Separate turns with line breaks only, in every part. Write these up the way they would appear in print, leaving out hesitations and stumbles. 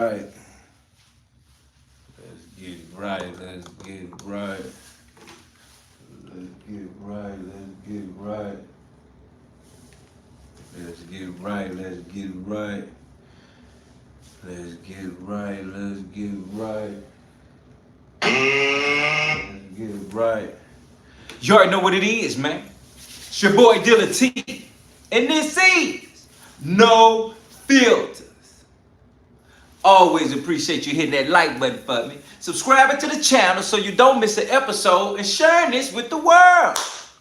Right. Let's get it right. Let's get it right. Let's get it right. Let's get it right. Let's get it right. Let's get it right. Let's get it right. Let's get it right. Let's get it right.
You already know what it is, man. It's your boy Dealatofficial. And this is No Filters. Always appreciate you hitting that like button for me, subscribing to the channel so you don't miss an episode, and sharing this with the world.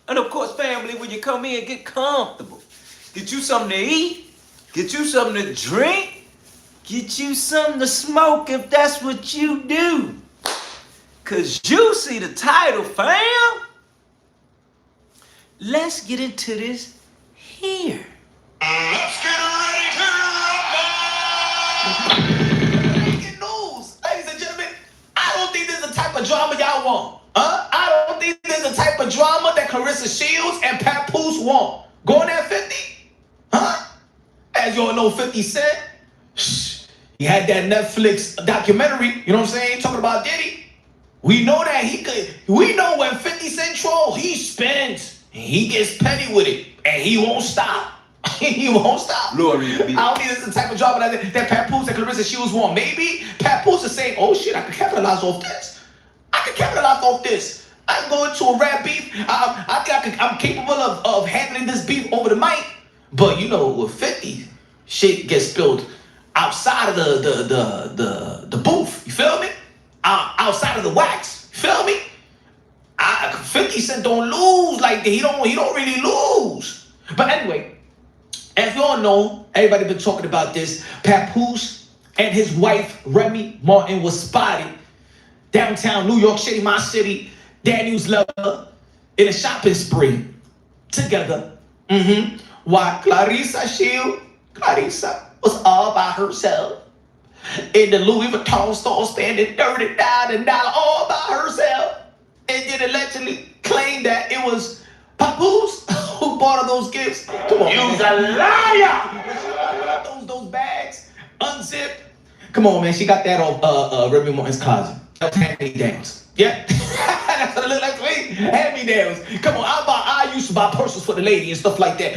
And of course, family, when you come in, get comfortable. Get you something to eat, get you something to drink, get you something to smoke if that's what you do. Cause you see the title, fam. Let's get into this here.
Let's get ready to rumble! Breaking news, ladies and gentlemen. I don't think this is the type of drama y'all want. I don't think this is the type of drama that Claressa Shields and Papoose want. Going at 50? As you all know, 50 Cent, he had that Netflix documentary, you know what I'm saying, talking about Diddy. We know that we know when 50 Cent troll, he spends. He gets petty with it, and he won't stop. He won't stop.
Lord,
I don't think this is the type of drama that Papoose and Claressa Shields want. Maybe Papoose is saying, oh shit, I can capitalize off this. I can capitalize off this. I can go into a rap beef. I think I'm capable of handling this beef over the mic. But you know, with 50, shit gets spilled outside of the booth. You feel me? Outside of the wax. You feel me? 50 Cent don't lose like that. He don't really lose. But anyway, as you all know, everybody been talking about this. Papoose and his wife Remy Ma was spotted downtown New York City, my city, Daniel's level, in a shopping spree together. While Claressa Shields, Clarissa was all by herself in the Louis Vuitton store, spending $30,000 all by herself. And then allegedly claimed that it was Papoose who bought her those gifts. Come on, you's a liar! Those bags unzipped. Come on, man. She got that off Remy Ma's closet. Hand-me-downs. Yeah, that's what it looked like to me. Hand-me-downs. Come on, I used to buy purses for the lady and stuff like that.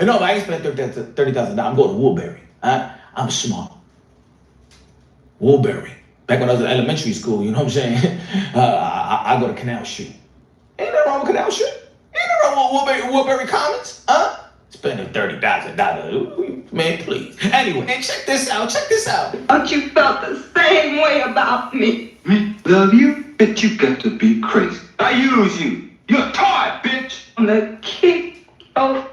No, but I ain't spent $30,000. I'm going to Woolbury. I'm smart. Woolbury. Back when I was in elementary school, you know what I'm saying? I go to Canal Street. Ain't nothing wrong with Canal Street. Ain't nothing wrong with Woolbury Commons. Spending $30,000. Man, please. Anyway, and check this out.
But you felt the same way about me.
Me love you? Bitch, you got to be crazy. I use you. You're a toy, bitch.
On the kick of...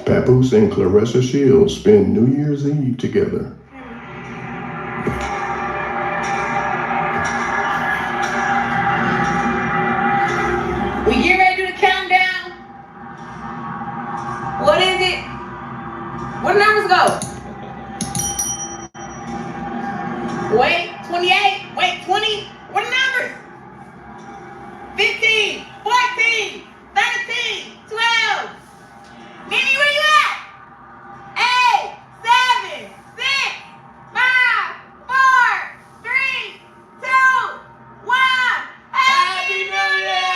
Papoose and Claressa Shields spend New Year's Eve together.
We get ready to do the countdown. What is it? What numbers go? Wait, 28. Wait, 20. What numbers? 15, 14, 13, 12. Mimi, where you at? 8, 7, 6, 5, 4, 3, 2, 1. Happy New Year!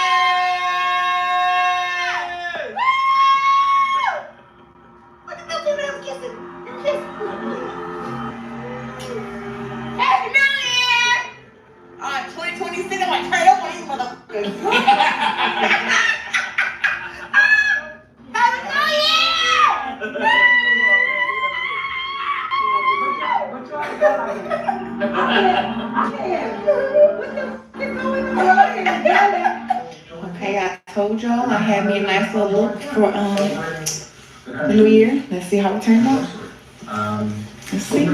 Woo! Look at them two little kissing. Happy New Year! 2026, I'm like, turn up on these motherfuckers. Okay, I told y'all I had me a nice little look for the new year. Let's see how it turns out. Let's see.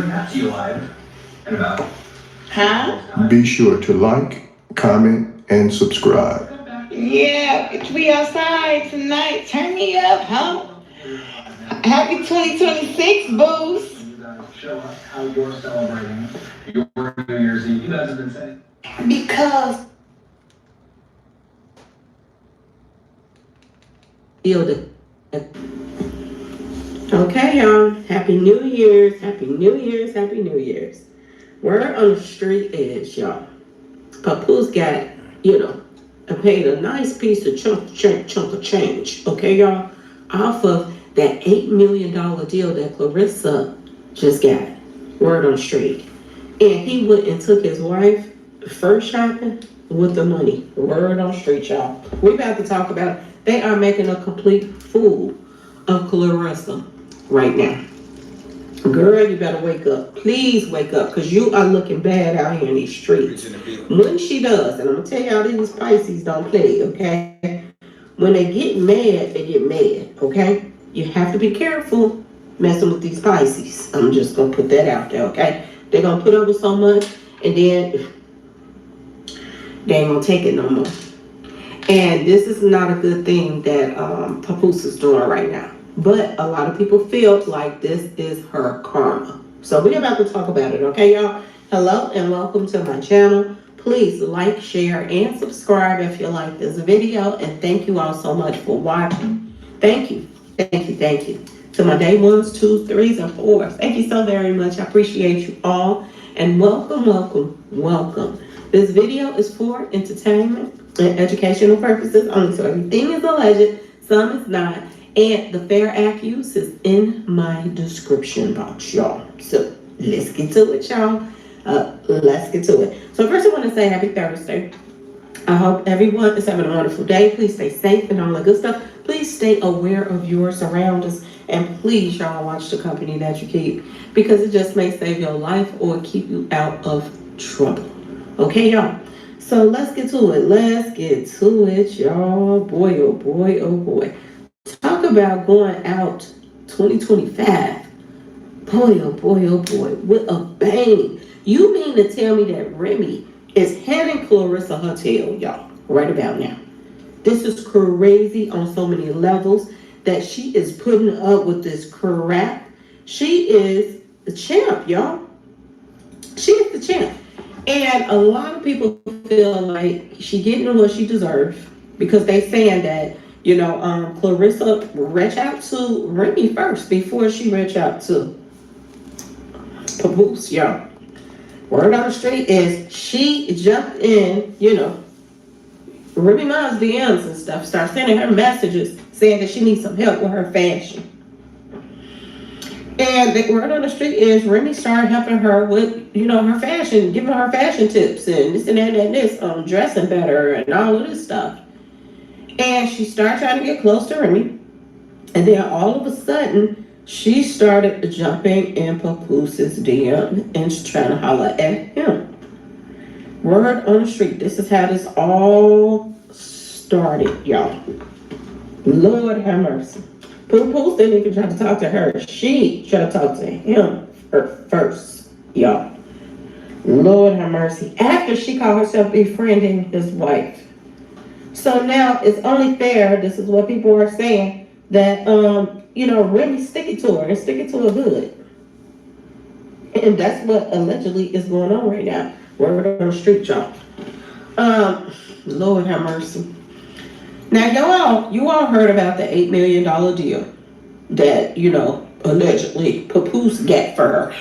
Huh?
Be sure to like, comment, and subscribe.
Yeah, bitch, we outside tonight. Turn me up, huh? Happy 2026, Boost.
You guys show us how you're celebrating your New Year's Eve. You guys have been saying.
Because okay, y'all. Happy New Year's. Happy New Year's. Happy New Year's. Word on the street is, y'all, Papoose got, paid a nice piece of chunk of change. Okay, y'all? Off of that $8 million deal that Clarissa just got. Word on the street. And he went and took his wife first shopping with the money. Word on the street, y'all. We about to talk about it. They are making a complete fool of Clarissa right now. Girl, you better wake up. Please wake up, because you are looking bad out here in these streets. When she does, and I'm going to tell y'all, these Pisces don't play, okay? When they get mad, okay? You have to be careful messing with these Pisces. I'm just going to put that out there, okay? They're going to put over so much, and then they ain't going to take it no more. And this is not a good thing that Papoose is doing right now. But a lot of people feel like this is her karma. So we're about to talk about it, okay, y'all? Hello and welcome to my channel. Please like, share, and subscribe if you like this video. And thank you all so much for watching. Thank you. Thank you. Thank you. To my day 1s, 2s, 3s, and 4s. Thank you so very much. I appreciate you all. And welcome, welcome, welcome. This video is for entertainment and educational purposes only. So everything is alleged, some is not. And the fair accuse is in my description box, y'all. So let's get to it, y'all. Let's get to it. So first I want to say happy Thursday. I hope everyone is having a wonderful day. Please stay safe and all that good stuff. Please stay aware of your surroundings. And please, y'all, watch the company that you keep, because it just may save your life or keep you out of trouble. Okay, y'all? So let's get to it. Let's get to it, y'all. Boy, oh boy, oh boy. Talk about going out 2025. Boy, oh boy, oh boy. With a bang. You mean to tell me that Remy is handing Clarissa her tail, y'all, right about now? This is crazy on so many levels that she is putting up with this crap. She is the champ, y'all. She is the champ. And a lot of people feel like she getting what she deserves, because they saying that, Clarissa reach out to Remy first before she reach out to Papoose, y'all. Word on the street is she jumped in, Remy Ma's DMs and stuff, started sending her messages saying that she needs some help with her fashion. And the word on the street is Remy started helping her with, her fashion, giving her fashion tips and this and that and this, dressing better and all of this stuff. And she started trying to get close to Remy. And then all of a sudden, she started jumping in Papoose's DM and trying to holler at him. Word on the street. This is how this all started, y'all. Lord have mercy. Papoose didn't even try to talk to her. She tried to talk to him first, y'all. Lord have mercy. After she called herself befriending his wife. So now it's only fair, this is what people are saying, that, Remy stick it to her and stick it to her good. And that's what allegedly is going on right now. Word on the street, y'all. Lord have mercy. Now, you all heard about the $8 million deal that, allegedly Papoose got for her.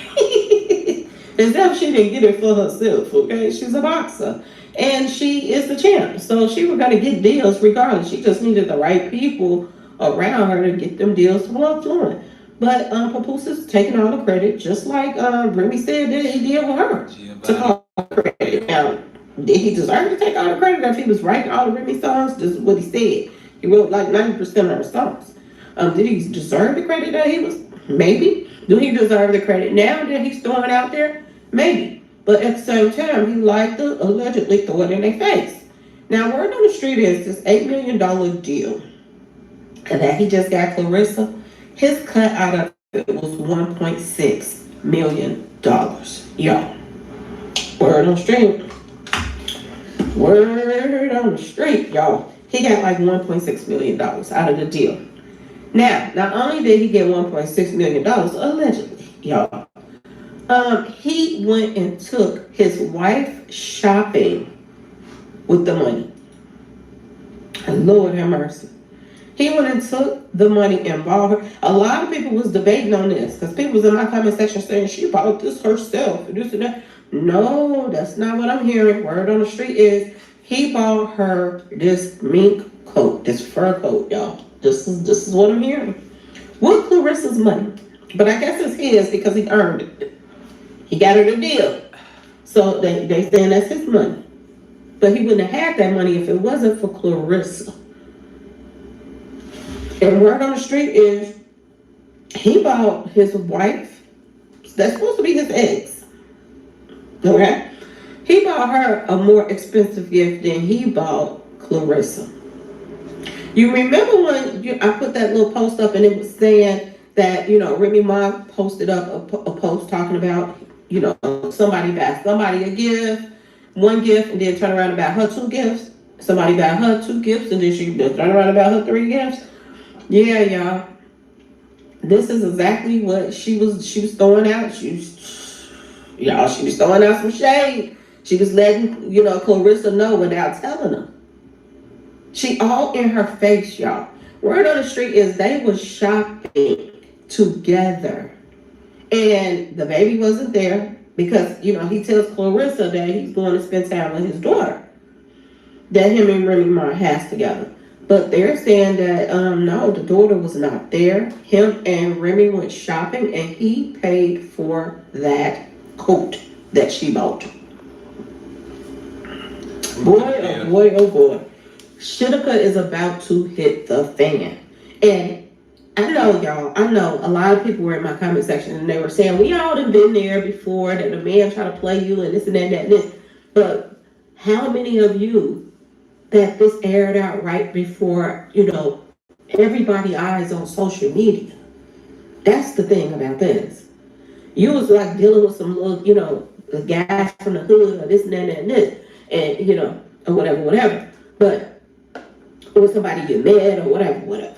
As if she didn't get it for herself, okay? She's a boxer. And she is the champ. So she was going to get deals regardless. She just needed the right people around her to get them deals flowing. But Papoose is taking all the credit, just like Remy said that he did with her. Took all the credit. Now, did he deserve to take all the credit if he was writing all the Remy songs? This is what he said. He wrote like 90% of her songs. Did he deserve the credit that he was? Maybe. Do he deserve the credit now that he's throwing out there? Maybe. But at the same time, he liked to allegedly throw it in their face. Now, word on the street is this $8 million deal that he just got Clarissa. His cut out of it was $1.6 million. Y'all. Word on the street. Word on the street, y'all. He got like $1.6 million out of the deal. Now, not only did he get $1.6 million, allegedly, y'all, he went and took his wife shopping with the money. Lord have mercy. He went and took the money and bought her. A lot of people was debating on this because people was in my comment section saying she bought this herself and this and that. No, that's not what I'm hearing. Word on the street is he bought her this mink coat, this fur coat, y'all. This is what I'm hearing. With Clarissa's money. But I guess it's his because he earned it. He got her the deal. So they saying that's his money. But he wouldn't have had that money if it wasn't for Clarissa. And word on the street is he bought his wife, that's supposed to be his ex. Okay? He bought her a more expensive gift than he bought Clarissa. You remember when I put that little post up and it was saying that, Remy Ma posted up a post talking about, somebody buy somebody a gift, one gift, and then turn around and buy her 2 gifts. Somebody buy her 2 gifts, and then she turn around and buy her 3 gifts. Yeah, y'all. This is exactly what she was throwing out. She was throwing out some shade. She was letting, Clarissa know without telling her. She all in her face, y'all. Word on the street is they was shopping together. And the baby wasn't there because, he tells Clarissa that he's going to spend time with his daughter. That him and Remy Ma has together. But they're saying that, no, the daughter was not there. Him and Remy went shopping and he paid for that coat that she bought. Boy, oh boy, oh boy. Shitika is about to hit the fan. And I know, y'all, a lot of people were in my comment section and they were saying, we all have been there before, that a man try to play you and this and that and that and this. But how many of you that this aired out right before, everybody eyes on social media? That's the thing about this. You was like dealing with some little, the guys from the hood or this and that and this, and, or whatever. But, or somebody get mad or whatever.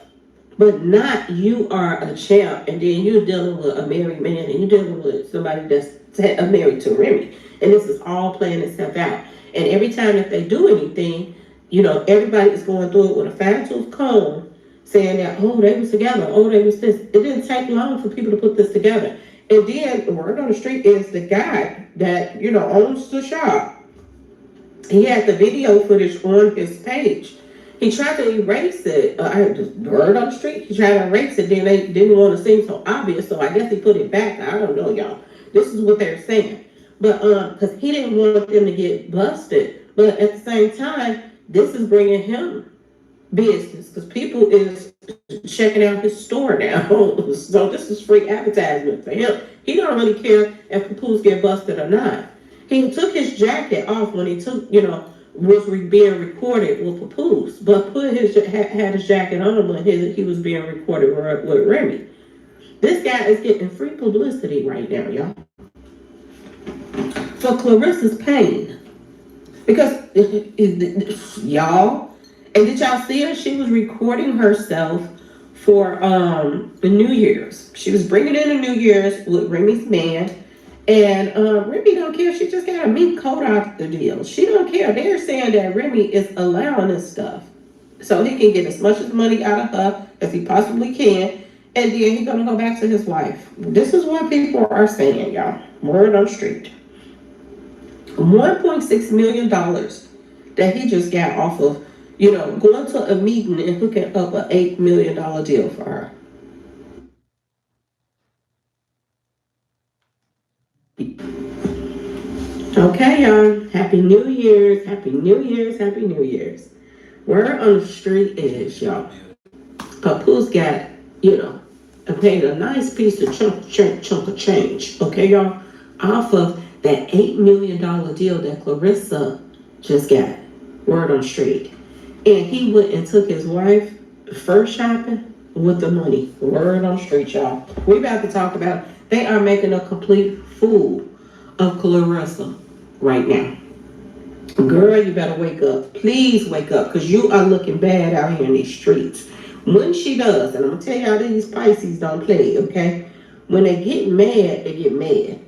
But not you are a champ and then you're dealing with a married man and you're dealing with somebody that's married to Remy. And this is all playing itself out. And every time that they do anything, everybody is going through it with a fine-tooth comb saying that, oh, they was together, oh, they was this. It didn't take long for people to put this together. And then the word on the street is the guy that, owns the shop. He had the video footage on his page. He tried to erase it. Word on the street, he tried to erase it. Then they didn't want to seem so obvious, so I guess he put it back. I don't know, y'all. This is what they're saying. But because he didn't want them to get busted. But at the same time, this is bringing him business because people is checking out his store now. So this is free advertisement for him. He don't really care if Papoose get busted or not. He took his jacket off when he took, was being recorded with Papoose, but had his jacket on when he was being recorded with Remy. This guy is getting free publicity right now, y'all. For Clarissa's pain. Because, y'all, and did y'all see her? She was recording herself for the New Year's. She was bringing in the New Year's with Remy's man. And Remy don't care. She just got a mink coat out the deal. She don't care. They're saying that Remy is allowing this stuff. So he can get as much money out of her as he possibly can. And then he's going to go back to his wife. This is what people are saying, y'all. Word on the street. $1.6 million that he just got off of, going to a meeting and hooking up an $8 million deal for her. Okay, y'all. Happy New Year's. Happy New Year's. Happy New Year's. Word on the street is, y'all, Papoose got, paid a nice piece of chunk of change. Okay, y'all? Off of that $8 million deal that Clarissa just got. Word on the street. And he went and took his wife first shopping with the money. Word on the street, y'all. We about to talk about, they are making a complete fool of Clarissa right now. Girl, you better wake up. Please wake up, because you are looking bad out here in these streets. When she does, and I'm gonna tell y'all these Pisces don't play, okay? When they get mad,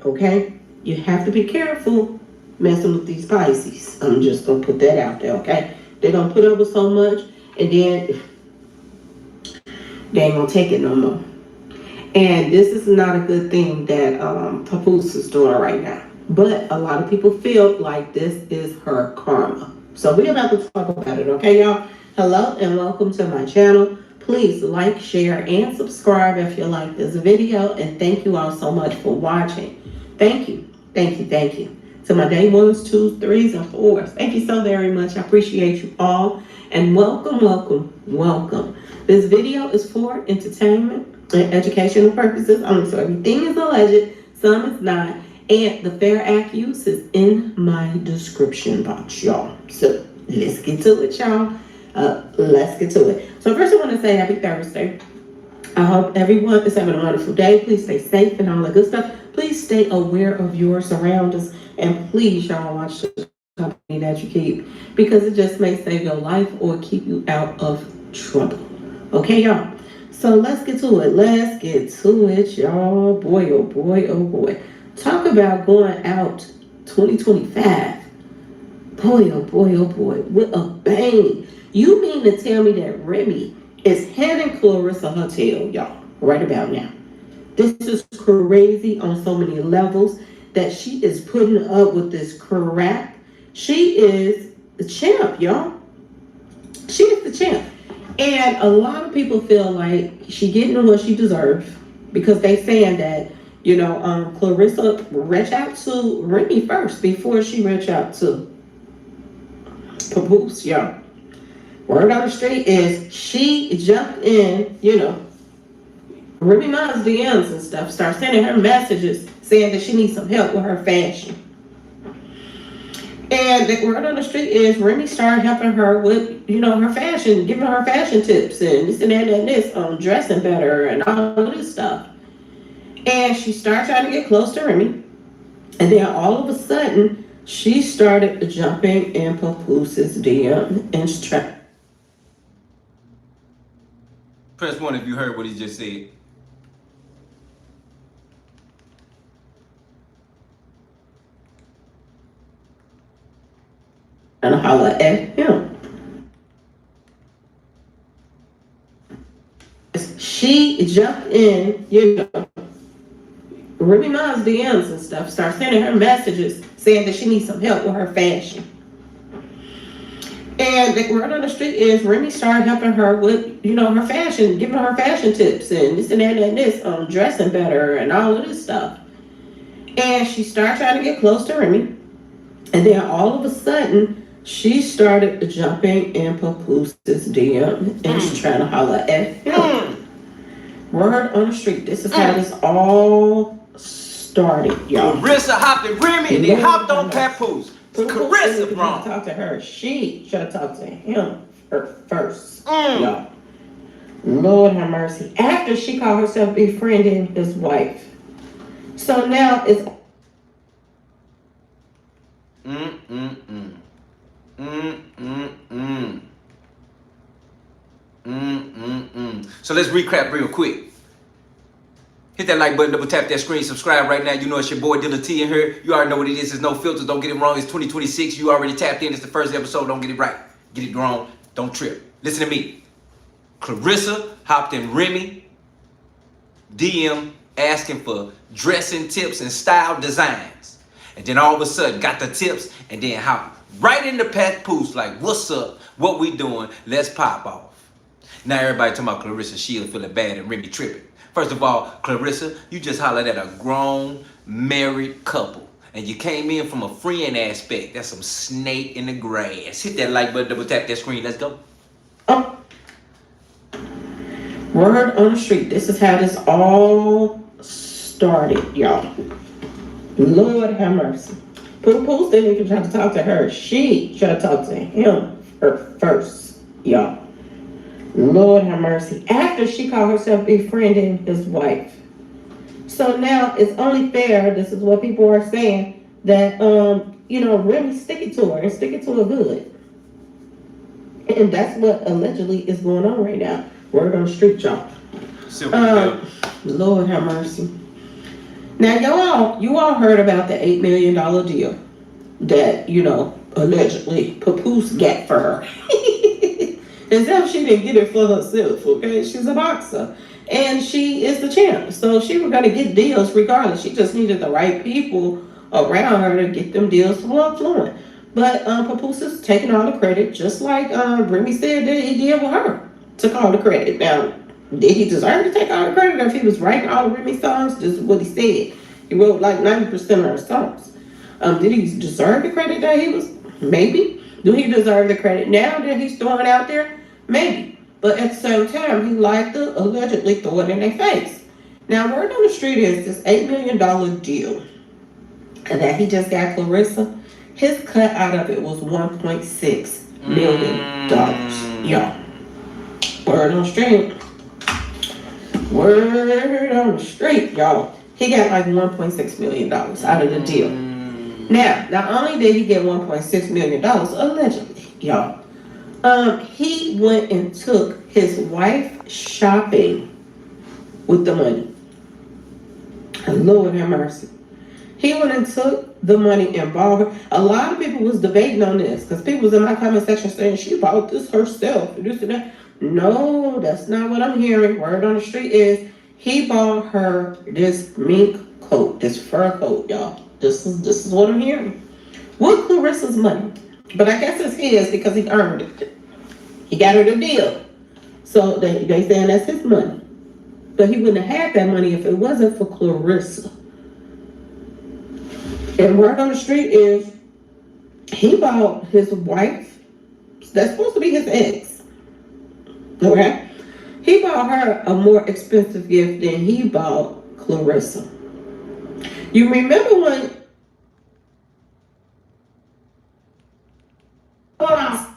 okay? You have to be careful messing with these Pisces. I'm just gonna put that out there, okay? They're gonna put up with so much, and then they ain't gonna take it no more. And this is not a good thing that Papoose is doing right now. But a lot of people feel like this is her karma. So we're about to talk about it, okay, y'all? Hello and welcome to my channel. Please like, share, and subscribe if you like this video. And thank you all so much for watching. Thank you. To my day 1s, 2s, 3s, and 4s. Thank you so very much. I appreciate you all. And welcome. This video is for entertainment and educational purposes only. So everything is alleged, some is not. And the fair act use is in my description box, y'all. So let's get to it, y'all. So first I want to say happy Thursday. I hope everyone is having a wonderful day. Please stay safe and all that good stuff. Please stay aware of your surroundings. And please, y'all, watch the company that you keep, because it just may save your life or keep you out of trouble. Okay, y'all? So let's get to it. Y'all. Boy, oh boy. Talk about going out 2025. Boy, oh boy. With a bang. You mean to tell me that Remy is handing Clarissa her tail, y'all, right about now? This is crazy on so many levels that she is putting up with this crap. She is the champ, y'all. She is the champ. And a lot of people feel like she getting what she deserves because they saying that, Clarissa reached out to Remy first before she reached out to Papoose, y'all. Word on the street is she jumped in, Remy Ma's DMs and stuff, start sending her messages saying that she needs some help with her fashion. And the word on the street is Remy started helping her with, her fashion, giving her fashion tips and this and that and this, dressing better and all of this stuff. And she started trying to get close to Remy. And then all of a sudden, she started jumping in Papoose's DM and trying.
Press 1 if you heard what he just said.
And holler at him. She jumped in, Remy Ma's DMs and stuff, start sending her messages saying that she needs some help with her fashion. And the word on the street is Remy started helping her with, her fashion, giving her fashion tips and this and that and this, dressing better and all of this stuff. And she started trying to get close to Remy. And then all of a sudden, she started jumping in Papoose's DM and she's trying to holler at him. Word on the street. This is how this all started, y'all.
Clarissa hopped at Remy and then hopped on Papoose. Clarissa wrong.
Talk to her. She should have talked to him first, y'all. Lord have mercy. After she called herself befriending his wife. So now it's
So let's recap real quick. Hit that like button, double tap that screen, subscribe right now. You know it's your boy Dealatofficial in here. You already know what it is. It's no filters. Don't get it wrong. It's 2026. You already tapped in. It's the first episode. Don't get it right. Get it wrong. Don't trip. Listen to me. Clarissa hopped in Remy DM asking for dressing tips and style designs. And then all of a sudden got the tips and then hopped right into Papoose like, what's up? What we doing? Let's pop off. Now everybody talking about Claressa Shields feeling bad and Remy tripping. First of all, Clarissa, you just hollered at a grown, married couple. And you came in from a friend aspect. That's some snake in the grass. Hit that like button, double tap that screen. Let's go.
Oh. Word on the street. This is how this all started, y'all. Lord have mercy. Papoose didn't even try to talk to her. She should have talked to him first, y'all. Lord have mercy. After she called herself befriending his wife. So now it's only fair, this is what people are saying, that, Remy stick it to her and stick it to her good. And that's what allegedly is going on right now. Word on the street, y'all. Lord have mercy. Now, you all heard about the $8 million deal that, allegedly Papoose got for her. As if she didn't get it for herself, okay? She's a boxer. And she is the champ. So she was going to get deals regardless. She just needed the right people around her to get them deals flowing. But Papoose is taking all the credit, just like Remy said that he did with her. Took all the credit. Now, did he deserve to take all the credit if he was writing all the Remy songs? This is what he said. He wrote like 90% of her songs. Did he deserve the credit that he was? Maybe. Do he deserve the credit now that he's throwing out there? Maybe. But at the same time, he liked to allegedly throw it in their face. Now, word on the street is this $8 million deal that he just got Clarissa. His cut out of it was $1.6 million. Y'all. Word on the street. Word on the street, y'all. He got like $1.6 million out of the deal. Now, not only did he get $1.6 million, allegedly, y'all, he went and took his wife shopping with the money. Lord have mercy. He went and took the money and bought her. A lot of people was debating on this because people was in my comment section saying she bought this herself and this and that. No, that's not what I'm hearing. Word on the street is he bought her this mink coat, this fur coat, y'all. This is what I'm hearing. With Clarissa's money. But I guess it's his because he earned it. He got her the deal. So they saying that's his money. But he wouldn't have had that money if it wasn't for Clarissa. And word on the street is he bought his wife, that's supposed to be his ex. Okay? He bought her a more expensive gift than he bought Clarissa. You remember when... Hold on.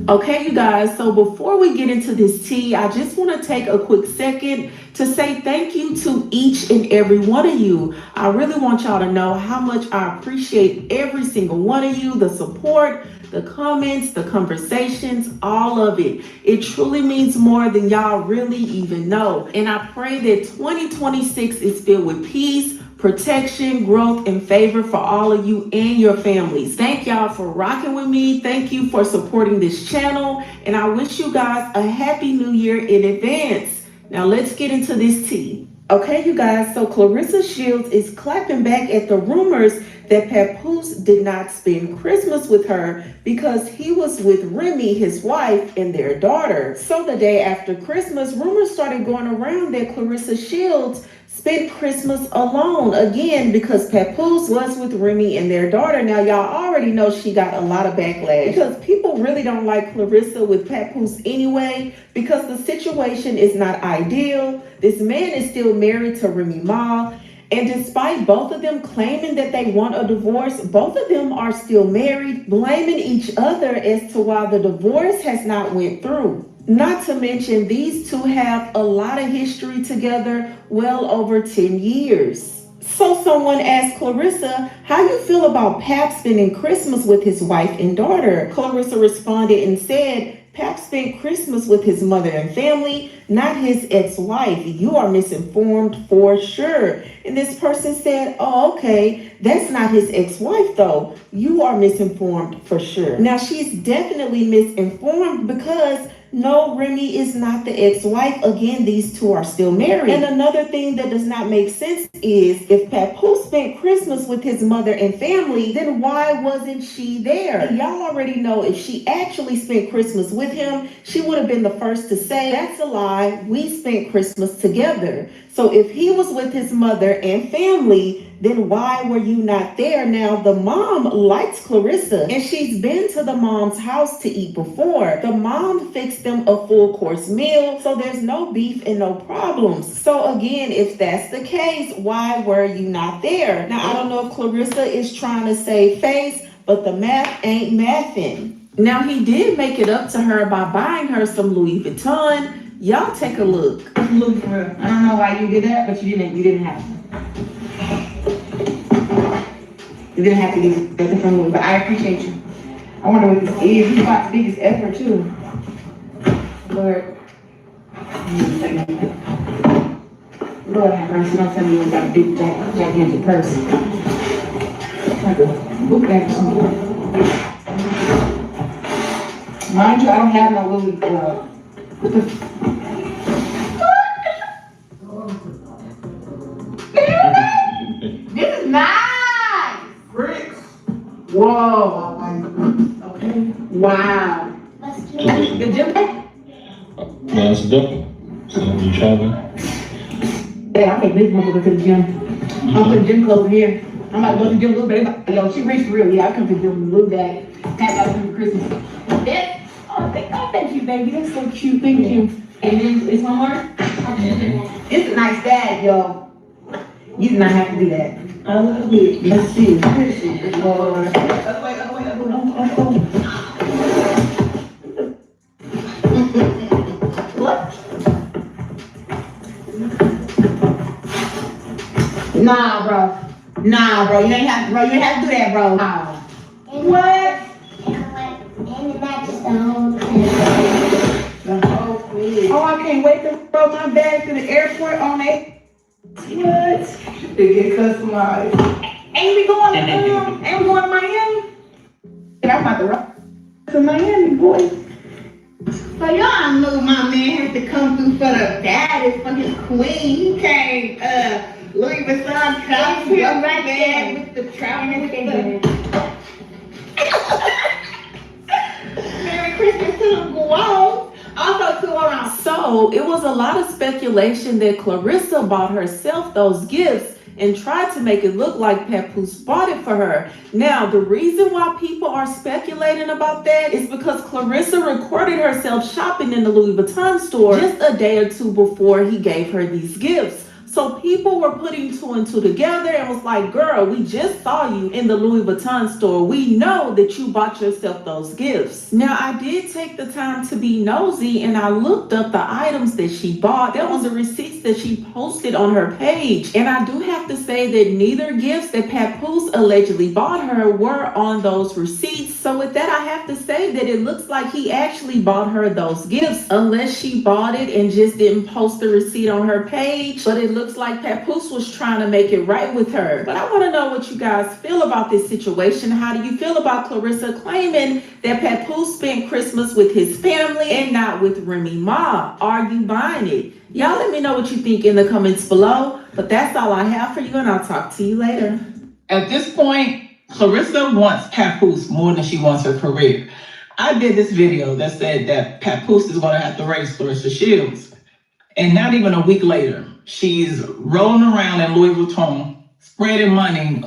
Okay, you guys, so before we get into this tea, I just want to take a quick second to say thank you to each and every one of you. I really want y'all to know how much I appreciate every single one of you, the support, the comments, the conversations, all of it. It truly means more than y'all really even know. And I pray that 2026 is filled with peace, protection, growth, and favor for all of you and your families. Thank y'all for rocking with me. Thank you for supporting this channel. And I wish you guys a happy new year in advance. Now let's get into this tea. Okay, you guys, so Claressa Shields is clapping back at the rumors that Papoose did not spend Christmas with her because he was with Remy, his wife, and their daughter. So the day after Christmas, rumors started going around that Claressa Shields spent Christmas alone again because Papoose was with Remy and their daughter. Now, y'all already know she got a lot of backlash because people really don't like Clarissa with Papoose anyway because the situation is not ideal. This man is still married to Remy Ma. And despite both of them claiming that they want a divorce, both of them are still married, blaming each other as to why the divorce has not went through. Not to mention, these two have a lot of history together, well over 10 years. So someone asked Clarissa, how you feel about Pap spending Christmas with his wife and daughter? Clarissa responded and said, Pap spent Christmas with his mother and family, not his ex-wife. You are misinformed for sure. And this person said, oh, okay, that's not his ex-wife though. You are misinformed for sure. Now she's definitely misinformed because no, Remy is not the ex-wife. Again, these two are still married. And another thing that does not make sense is if Papoose spent Christmas with his mother and family, then why wasn't she there? And y'all already know if she actually spent Christmas with him, she would have been the first to say, that's a lie. We spent Christmas together. So if he was with his mother and family, then why were you not there? Now, the mom likes Clarissa, and she's been to the mom's house to eat before. The mom fixed them a full course meal, so there's no beef and no problems. So again, if that's the case, why were you not there? Now, I don't know if Clarissa is trying to save face, but the math ain't mathing. Now, he did make it up to her by buying her some Louis Vuitton. Y'all take a look.
Look for real. I don't know why you did that, but you didn't have to. You didn't have to do that from me, but I appreciate you.
I wonder what this is. He's about the biggest effort too. Lord. Lord have mercy, don't tell me you got a big gigantic person. Like a book bag or something. Mind you, I don't have no Louis This is nice! Bricks! Whoa! Okay. Wow. The gym?
Yeah, it's different. So you traveling?
Yeah, I can't believe I'm gonna go to the gym. I'm putting gym clothes here. I'm about to go to the gym a little bit. Yo, she rich for real. Yeah, I come to the gym a little bit. Have that for Christmas. Oh, thank you, baby. That's so cute. Thank you. And then it's one more? It's a nice bag, yo. You do not have to do that. I love it. Let's see. Lord. What? Nah, bro. Nah, bro. You ain't have to do that, bro. Nah. What?
And the match is the whole thing.
The whole thing. Oh, I can't wait to throw my bag to the airport on it. What? They get customized. Ain't we going to Miami? I'm about to run to Miami, boy.
So y'all know my man had to come through for the baddest for his queen. He came, Louis Vuitton cups, go right there with the trout and everything. Merry Christmas to the Guam. Also to
So it was a lot of speculation that Clarissa bought herself those gifts and tried to make it look like Papoose bought it for her. Now, the reason why people are speculating about that is because Clarissa recorded herself shopping in the Louis Vuitton store just a day or two before he gave her these gifts. So people were putting two and two together and was like, girl, we just saw you in the Louis Vuitton store. We know that you bought yourself those gifts. Now, I did take the time to be nosy and I looked up the items that she bought. There was the receipts that she posted on her page. And I do have to say that neither gifts that Papoose allegedly bought her were on those receipts. So with that, I have to say that it looks like he actually bought her those gifts, unless she bought it and just didn't post the receipt on her page. But it looks like Papoose was trying to make it right with her. But I want to know what you guys feel about this situation. How do you feel about Clarissa claiming that Papoose spent Christmas with his family and not with Remy Ma? Are you buying it? Y'all let me know what you think in the comments below. But that's all I have for you, and I'll talk to you later.
At this point, Clarissa wants Papoose more than she wants her career. I did this video that said that Papoose is going to have to raise Claressa Shields. And not even a week later, she's rolling around in Louis Vuitton, spreading money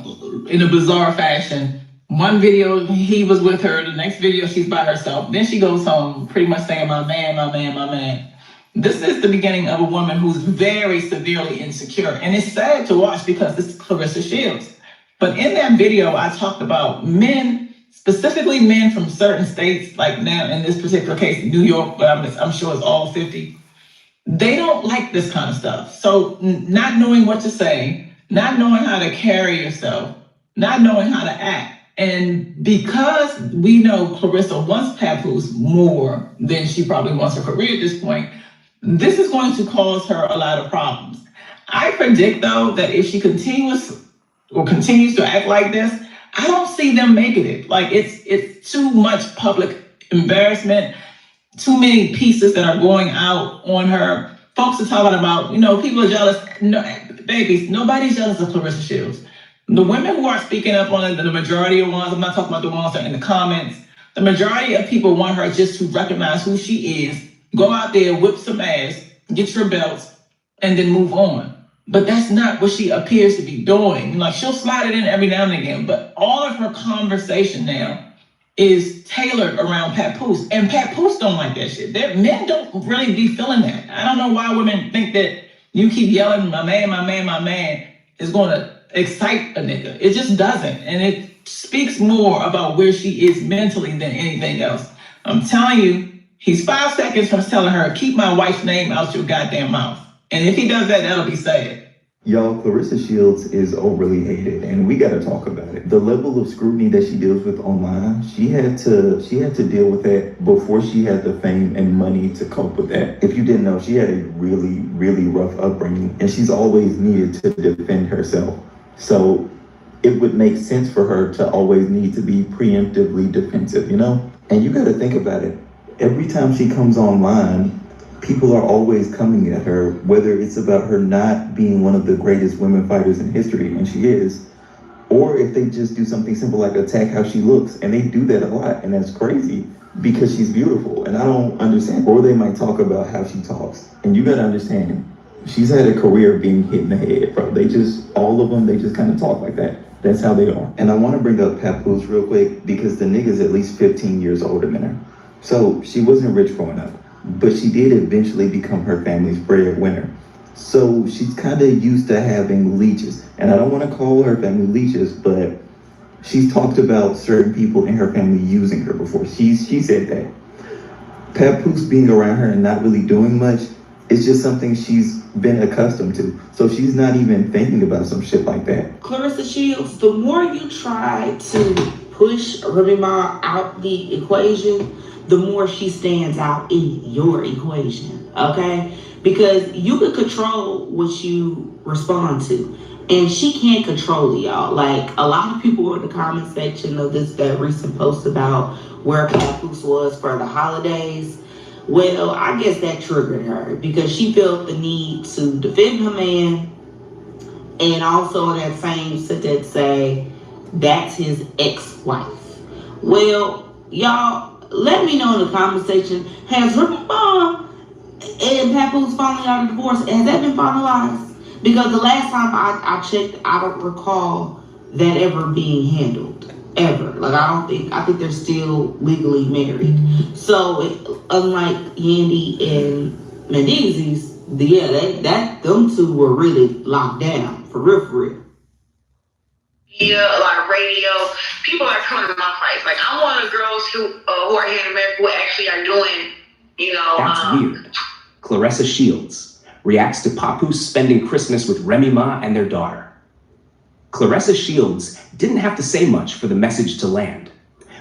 in a bizarre fashion. One video, he was with her. The next video, she's by herself. Then she goes home pretty much saying, my man, my man, my man. This is the beginning of a woman who's very severely insecure. And it's sad to watch because this is Claressa Shields. But in that video, I talked about men, specifically men from certain states, like now in this particular case, New York, but I'm sure it's all 50. They don't like this kind of stuff. So not knowing what to say, not knowing how to carry yourself, not knowing how to act. And because we know Clarissa wants Papoose more than she probably wants her career at this point, this is going to cause her a lot of problems. I predict, though, that if she continues to act like this, I don't see them making it. Like, it's too much public embarrassment. Too many pieces that are going out on her. Folks are talking about, people are jealous. No, babies, nobody's jealous of Claressa Shields. The women who are speaking up on it, the majority of ones, I'm not talking about the ones that are in the comments, the majority of people want her just to recognize who she is, go out there, whip some ass, get your belts, and then move on. But that's not what she appears to be doing. Like, she'll slide it in every now and again, but all of her conversation now is tailored around Papoose. And Papoose don't like that shit. Men don't really be feeling that. I don't know why women think that you keep yelling, my man, my man, my man, is going to excite a nigga. It just doesn't. And it speaks more about where she is mentally than anything else. I'm telling you, he's 5 seconds from telling her, keep my wife's name out your goddamn mouth. And if he does that, that'll be sad.
Y'all, Claressa Shields is overly hated, and we gotta talk about it. The level of scrutiny that she deals with online, she had to deal with that before she had the fame and money to cope with that. If you didn't know, she had a really, really rough upbringing, and she's always needed to defend herself. So it would make sense for her to always need to be preemptively defensive, you know? And you gotta think about it. Every time she comes online, people are always coming at her, whether it's about her not being one of the greatest women fighters in history, and she is, or if they just do something simple like attack how she looks, and they do that a lot, and that's crazy because she's beautiful, and I don't understand. Or they might talk about how she talks, and you gotta understand, she's had a career being hit in the head, bro. All of them, they just kind of talk like that. That's how they are. And I want to bring up Papoose real quick because the nigga's at least 15 years older than her. So she wasn't rich growing up, but she did eventually become her family's breadwinner. So she's kind of used to having leeches. And I don't want to call her family leeches, but she's talked about certain people in her family using her before. She said that. Papoose being around her and not really doing much, it's just something she's been accustomed to. So she's not even thinking about some shit like that.
Claressa Shields, the more you try to push Remy Ma out the equation, the more she stands out in your equation, okay? Because you can control what you respond to, and she can't control it, y'all. Like, a lot of people were in the comment section of that recent post about where Papoose was for the holidays. Well, I guess that triggered her because she felt the need to defend her man, and also in that same sentence say, that's his ex-wife. Well, y'all, let me know in the comment section, has Remy Ma and Papoose finally out of divorce? Has that been finalized? Because the last time I checked, I don't recall that ever being handled, ever. Like, I think they're still legally married. So, unlike Yandy and Mendeezy's, them two were really locked down, for real.
Yeah, a lot of radio. People are coming to my fights. Like, I'm one of the girls who are here in America who actually are doing,
That's weird. Claressa Shields reacts to Papoose spending Christmas with Remy Ma and their daughter. Claressa Shields didn't have to say much for the message to land.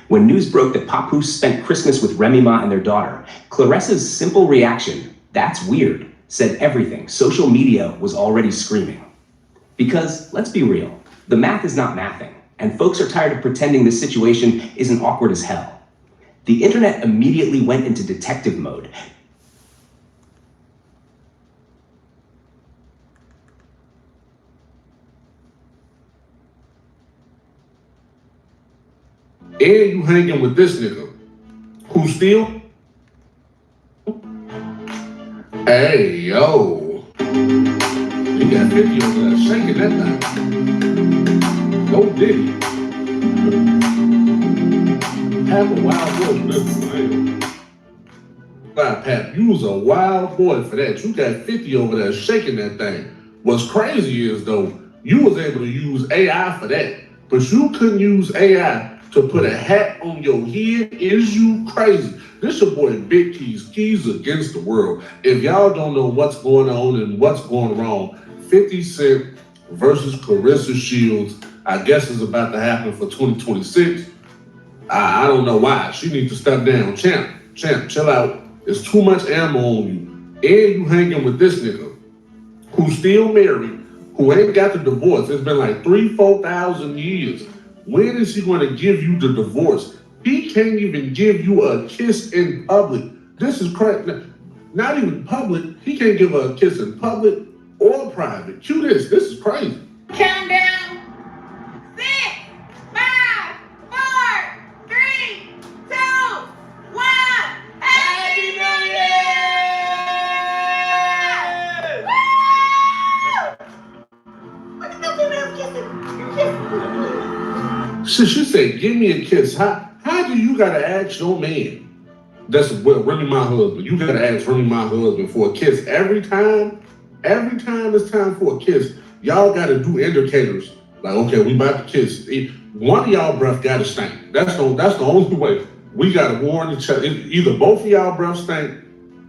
When news broke that Papoose spent Christmas with Remy Ma and their daughter, Claressa's simple reaction, "That's weird," said everything social media was already screaming. Because, let's be real, the math is not mathing, and folks are tired of pretending this situation isn't awkward as hell. The internet immediately went into detective mode.
And you hanging with this nigga who still? Hey, yo. You got 50 over there shaking that thing. Go Diddy. Have a wild boy for this, man. Wow, Pap, you was a wild boy for that. You got 50 over there shaking that thing. What's crazy is, though, you was able to use AI for that, but you couldn't use AI to put a hat on your head. Is you crazy? This your boy Big Keys against the world. If y'all don't know what's going on and what's going wrong, 50 Cent versus Claressa Shields, I guess is about to happen for 2026. I don't know why. She needs to step down. Champ, chill out. There's too much ammo on you. And you hanging with this nigga who's still married, who ain't got the divorce. It's been like 3,000-4,000 years. When is he going to give you the divorce? He can't even give you a kiss in public. This is crazy. Not even public. He can't give her a kiss in public or private. Cue this. This is crazy.
Count down. 6, 5, 4, 3, 2, 1. Happy New Year! Woo! Look at those females kissing. You're kissing.
She said, give me a kiss. How do you gotta ask your man? That's Remy Ma husband. You gotta ask Remy Ma husband for a kiss every time. Every time it's time for a kiss, y'all gotta do indicators. Like, okay, we about to kiss. One of y'all breath gotta stink. That's the only way. We gotta warn each other. Either both of y'all breath stink,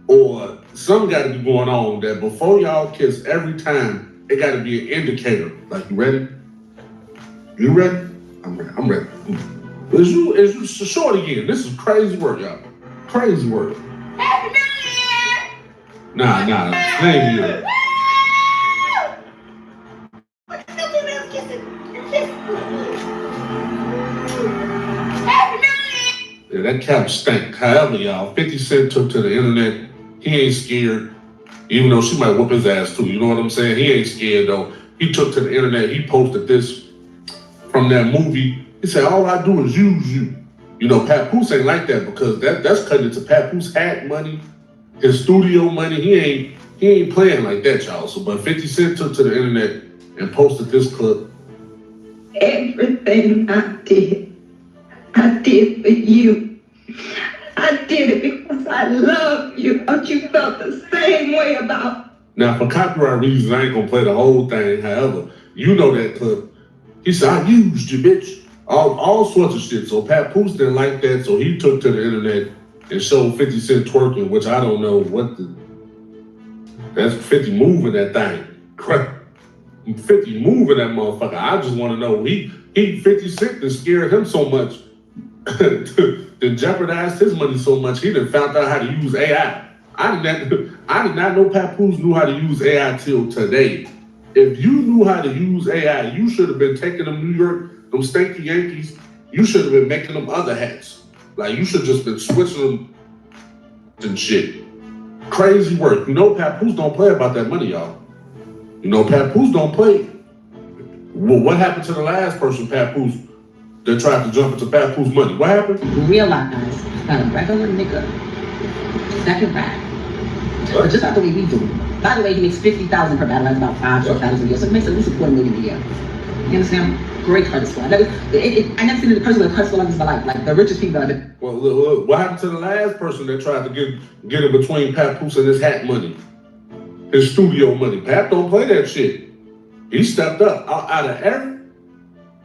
or something gotta be going on that before y'all kiss, every time it got to be an indicator. Like, you ready? You ready? I'm ready. Is you short again? This is crazy work, y'all. Crazy work.
Happy New Year!
Nah, same year.
Happy New Year!
Yeah, that cap stank. However, y'all, 50 Cent took to the internet. He ain't scared, even though she might whoop his ass too. You know what I'm saying? He ain't scared though. He took to the internet. He posted this from that movie. He said, all I do is use you. You know, Papoose ain't like that because that's cutting into Papoose hat money, his studio money. He ain't playing like that, y'all. So, but 50 Cent took to the internet and posted this clip.
Everything I did for you. I did it because I love you. Don't you felt the same way about?
Now, for copyright reasons, I ain't gonna play the whole thing. However, you know that clip. He said, I used you, bitch. All sorts of shit. So Papoose didn't like that, so he took to the internet and showed 50 Cent twerking, which I don't know what the... That's 50 moving that thing. 50 moving that motherfucker. I just want to know, he 50 Cent that scared him so much, that jeopardized his money so much, he done found out how to use AI. I did not know Papoose knew how to use AI till today. If you knew how to use AI, you should have been taking them New York, them stanky Yankees, you should have been making them other hats. Like, you should have just been switching them and shit. Crazy work. You know Papoose don't play about that money, y'all. You know Papoose don't play. Well, what happened to the last person, Papoose, that tried to jump into Papoose money? What happened?
Realize that a regular nigga that can rap, but just not the way we do it. By the way, he makes $50,000 per battle. That's about $5,000 a year. So it makes at least $250,000 a year. You understand? Great credit score. I never seen a person with a credit score like this in my life. Like the richest people I've been.
Well, look, what happened to the last person that tried to get in between Papoose and his hat money, his studio money? Pap don't play that shit. He stepped up. Out of every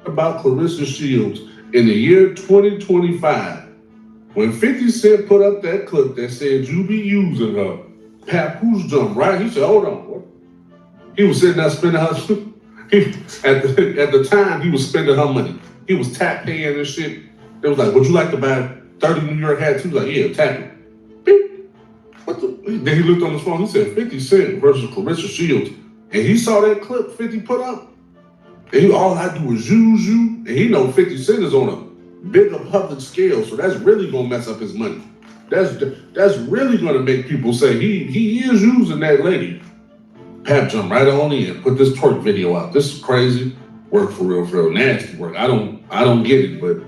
about Claressa Shields in the year 2025, when 50 Cent put up that clip that said you be using her, Papoose jumped right. He said, hold on. What? He was sitting there spending her. At the time, he was spending her money. He was tap paying and shit. It was like, would you like to buy 30 New York hats? He was like, yeah, tap it. Beep. What the? Then he looked on his phone. He said, 50 Cent versus Claressa Shields. And he saw that clip 50 put up. And all I do is use you. And he know 50 Cent is on a bigger public scale. So that's really going to mess up his money. That's really going to make people say he is using that lady. Pap jumped right on in, put this twerk video out. This is crazy work for real, nasty work. I don't get it, but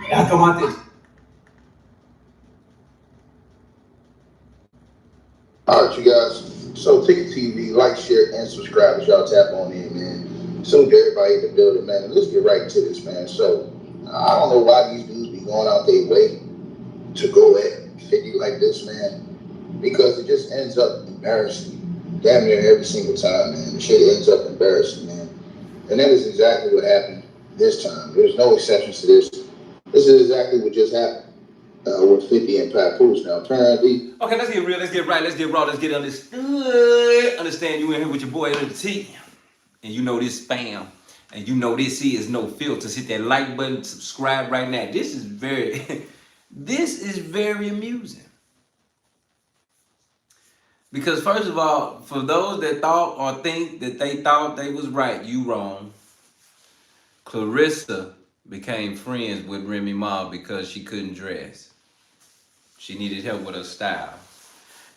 y'all come on this.
All right, you guys. So Ticket TV, like, share, and subscribe as y'all tap on in, man. So to everybody in the building, man. And let's get right into this, man. So I don't know why these dudes be going out their way to go at 50 like this, man, because it just ends up embarrassing damn near every single time, man. The shit ends up embarrassing, man. And that is exactly what happened this time. There's no exceptions to this. This is exactly what just happened with 50 and Papoose. Now, apparently...
Okay, let's get real, let's get right, let's get raw, let's get understood. Understand you in here with your boy Little T. And you know this spam. And you know this is No Filters. Hit that like button, subscribe right now. This is very... This is very amusing. Because first of all, for those that thought or think that they thought they was right, you wrong. Clarissa became friends with Remy Ma because she couldn't dress. She needed help with her style.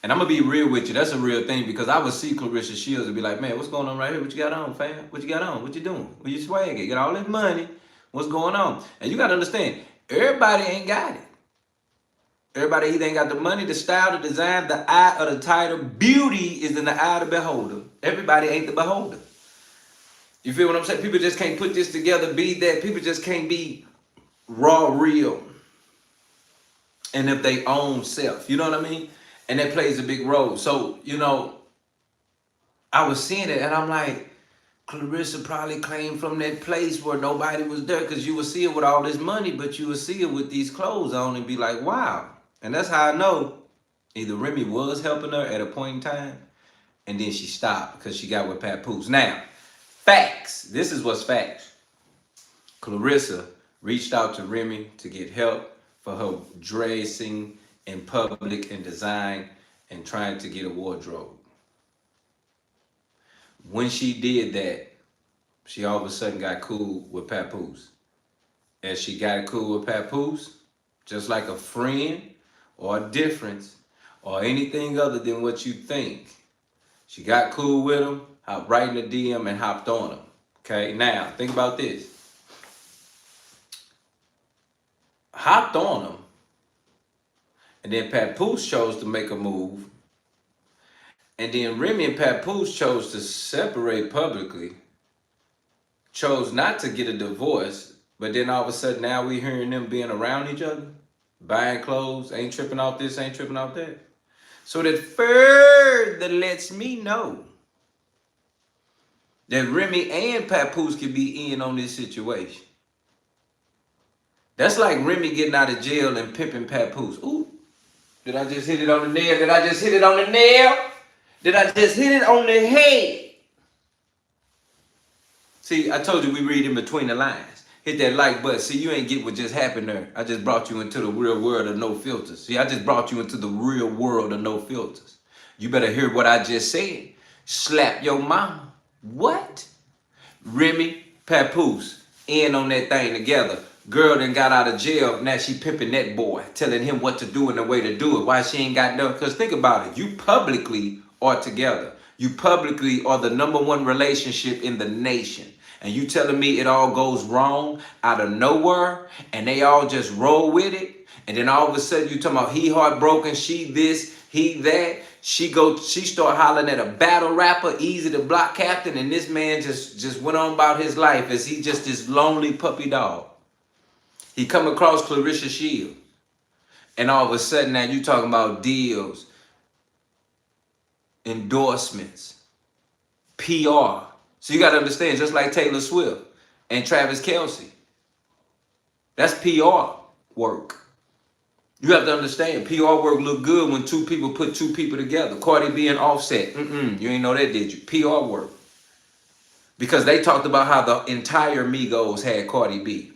And I'm going to be real with you. That's a real thing because I would see Claressa Shields and be like, man, what's going on right here? What you got on, fam? What you got on? What you doing? Where you swagging? You got all this money. What's going on? And you got to understand, everybody ain't got it. Everybody either ain't got the money, the style, the design, the eye, or the title. Beauty is in the eye of the beholder. Everybody ain't the beholder. You feel what I'm saying? People just can't put this together, be that. People just can't be raw, real. And if they own self, you know what I mean? And that plays a big role. So, you know, I was seeing it and I'm like, Clarissa probably came from that place where nobody was there because you would see her with all this money, but you would see her with these clothes on and be like, wow. And that's how I know Either Remy was helping her at a point in time, and then she stopped because she got with Papoose. Now, facts. This is what's facts. Clarissa reached out to Remy to get help for her dressing in public and design and trying to get a wardrobe. When she did that, she all of a sudden got cool with Papoose. As she got cool with Papoose, just like a friend or a difference or anything other than what you think, she got cool with him, hopped right in the DM and hopped on him. Okay, now think about this. Hopped on him, and then Papoose chose to make a move, and then Remy and Papoose chose to separate publicly, chose not to get a divorce, but then all of a sudden now we hearing them being around each other, buying clothes, ain't tripping off this, ain't tripping off that. So that further lets me know that Remy and Papoose could be in on this situation. That's like Remy getting out of jail and pimping Papoose. Ooh, did I just hit it on the nail? Did I just hit it on the nail? Did I just hit it on the head? See, I told you we read in between the lines. Hit that like button. See, you ain't get what just happened there. I just brought you into the real world of no filters. See, I just brought you into the real world of no filters. You better hear what I just said. Slap your mama. What? Remy, Papoose, in on that thing together. Girl done got out of jail. Now she pimping that boy, telling him what to do and the way to do it. Why she ain't got no? Because think about it. You publicly are together. You publicly are the #1 relationship in the nation. And you telling me it all goes wrong out of nowhere and they all just roll with it? And then all of a sudden you talking about he heartbroken, she this, he that. She start hollering at a battle rapper, Easy the Block Captain, and this man just went on about his life as he just this lonely puppy dog. He come across Claressa Shields. And all of a sudden now you talking about deals, endorsements, PR. So you got to understand, just like Taylor Swift and Travis Kelce, that's PR work. You have to understand, PR work look good when two people put two people together. Cardi B and Offset, you ain't know that, did you? PR work. Because they talked about how the entire Migos had Cardi B.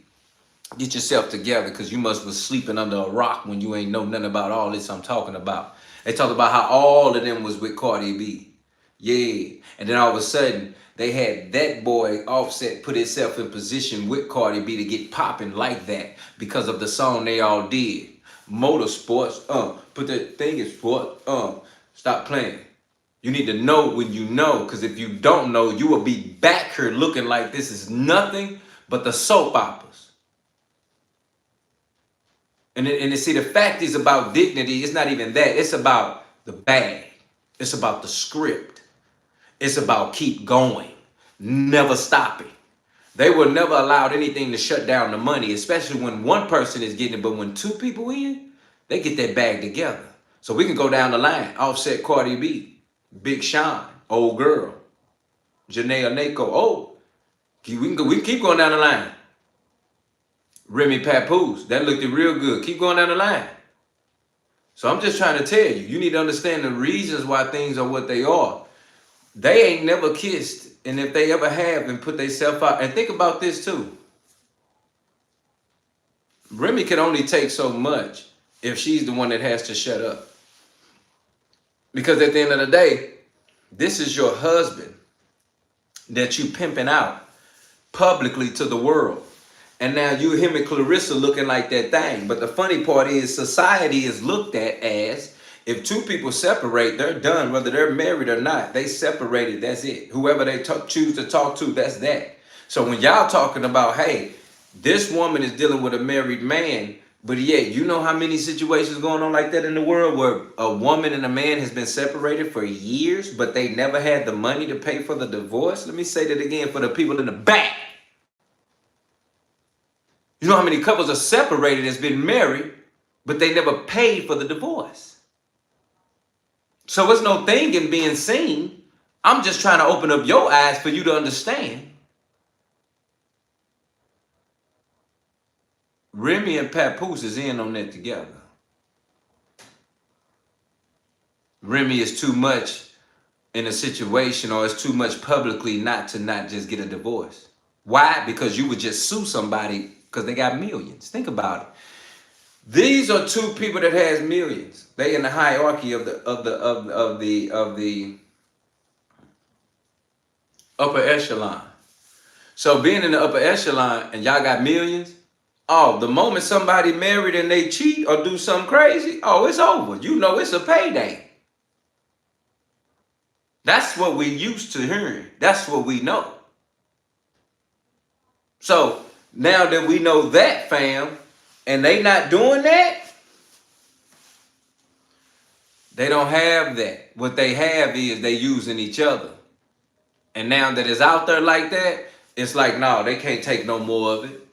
Get yourself together, because you must was sleeping under a rock when you ain't know nothing about all this I'm talking about. They talked about how all of them was with Cardi B. Yeah. And then all of a sudden, they had that boy Offset put himself in position with Cardi B to get popping like that because of the song they all did. Motorsports, put that thing in sport, stop playing. You need to know when you know, because if you don't know, you will be back here looking like this is nothing but the soap operas. And see, the fact is about dignity, it's not even that. It's about the bag. It's about the script. It's about keep going, never stopping. They will never allow anything to shut down the money, especially when one person is getting it. But when two people in, they get that bag together. So we can go down the line. Offset, Cardi B, Big Sean, Old Girl, Janae Oneko. Oh, we can keep going down the line. Remy Papoose, that looked real good. Keep going down the line. So I'm just trying to tell you, you need to understand the reasons why things are what they are. They ain't never kissed. And if they ever have and put themselves out, and think about this too. Remy can only take so much if she's the one that has to shut up. Because at the end of the day, this is your husband that you pimping out publicly to the world. And now you, him and Clarissa looking like that thing. But the funny part is society is looked at as, if two people separate, they're done, whether they're married or not. They separated, that's it. Whoever they choose to talk to, that's that. So when y'all talking about, hey, this woman is dealing with a married man, but yet you know how many situations going on like that in the world where a woman and a man has been separated for years, but they never had the money to pay for the divorce? Let me say that again for the people in the back. You know how many couples are separated that's been married, but they never paid for the divorce? So it's no thing in being seen. I'm just trying to open up your eyes for you to understand. Remy and Papoose is in on that together. Remy is too much in a situation, or it's too much publicly not just get a divorce. Why? Because you would just sue somebody because they got millions. Think about it. These are two people that has millions. They in the hierarchy of the upper echelon. So being in the upper echelon and y'all got millions, oh, the moment somebody married and they cheat or do something crazy, oh, it's over. You know it's a payday. That's what we used to hearing. That's what we know. So now that we know that, fam, and they not doing that, they don't have that. What they have is they using each other. And now that it's out there like that, it's like, no, they can't take no more of it.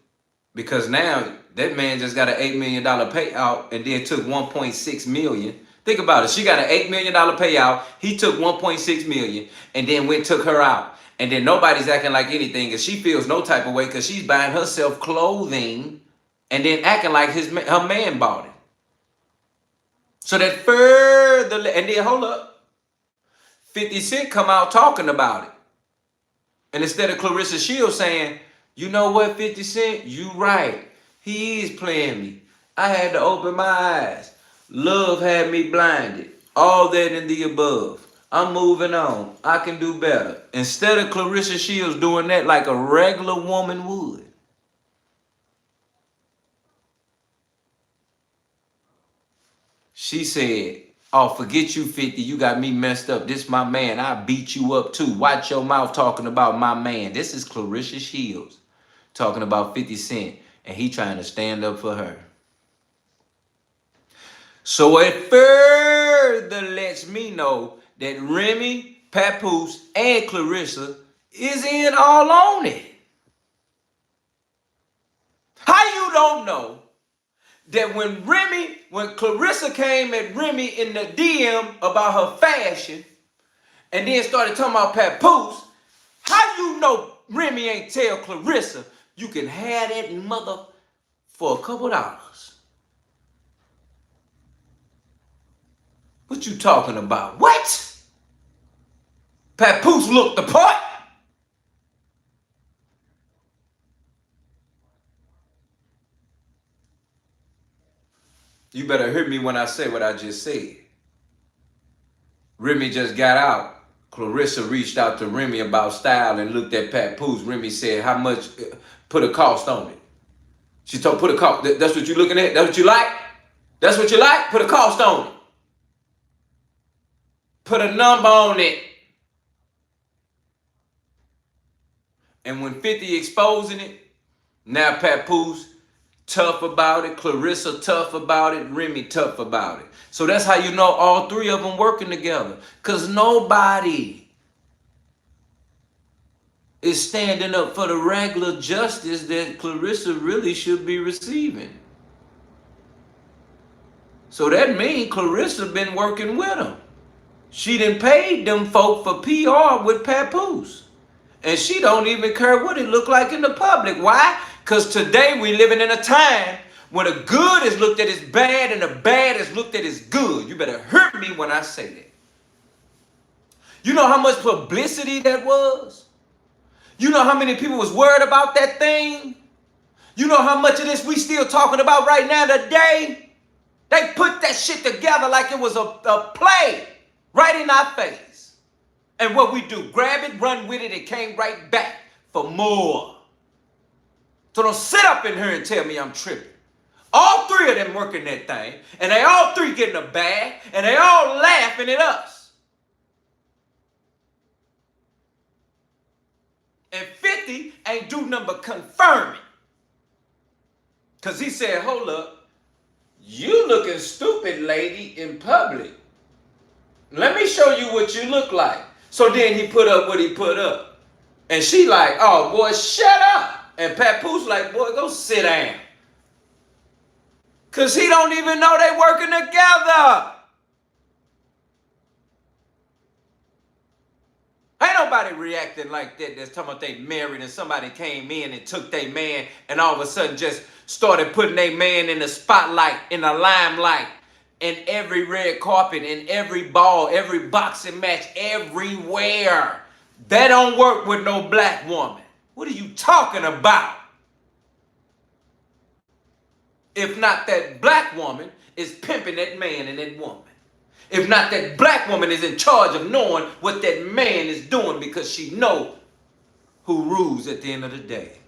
Because now that man just got an $8 million payout and then took $1.6 million. Think about it. She got an $8 million payout. He took $1.6 million and then took her out. And then nobody's acting like anything. And she feels no type of way because she's buying herself clothing and then acting like her man bought it. So that further, and then hold up. 50 Cent come out talking about it. And instead of Claressa Shields saying, you know what, 50 Cent, you right. He is playing me. I had to open my eyes. Love had me blinded. All that and the above. I'm moving on. I can do better. Instead of Claressa Shields doing that like a regular woman would. She said, oh, forget you, 50. You got me messed up. This my man. I beat you up too. Watch your mouth talking about my man. This is Claressa Shields talking about 50 Cent. And he trying to stand up for her. So it further lets me know that Remy, Papoose, and Clarissa is in all on it. How you don't know that when Clarissa came at Remy in the DM about her fashion and then started talking about Papoose, how you know Remy ain't tell Clarissa you can have that mother for a couple dollars? What you talking about? What? Papoose looked the part. You better hear me when I say what I just said. Remy just got out. Clarissa reached out to Remy about style and looked at Papoose. Remy said, how much? Put a cost on it. She told, put a cost. That's what you looking at? That's what you like? That's what you like? Put a cost on it. Put a number on it. And when 50 exposing it, now Papoose tough about it, Clarissa tough about it, Remy tough about it. So that's how you know all three of them working together. Because nobody is standing up for the regular justice that Clarissa really should be receiving. So that means Clarissa been working with them. She done paid them folk for PR with Papoose. And she don't even care what it look like in the public. Why? Because today we living in a time when the good is looked at as bad and the bad is looked at as good. You better hear me when I say that. You know how much publicity that was? You know how many people was worried about that thing? You know how much of this we still talking about right now today? They put that shit together like it was a play right in our face. And what we do, grab it, run with it, and came right back for more. So don't sit up in here and tell me I'm tripping. All three of them working that thing, and they all three getting a bag, and they all laughing at us. And 50 ain't do nothing but confirm it. Because he said, hold up, you looking stupid, lady, in public. Let me show you what you look like. So then he put up what he put up. And she like, oh, boy, shut up. And Papoose like, boy, go sit down. Because he don't even know they working together. Ain't nobody reacting like that that's talking about they married and somebody came in and took their man and all of a sudden just started putting their man in the spotlight, in the limelight, in every red carpet, in every ball, every boxing match, everywhere. That don't work with no black woman. What are you talking about? If not that black woman is pimping that man and that woman. If not that black woman is in charge of knowing what that man is doing because she know who rules at the end of the day.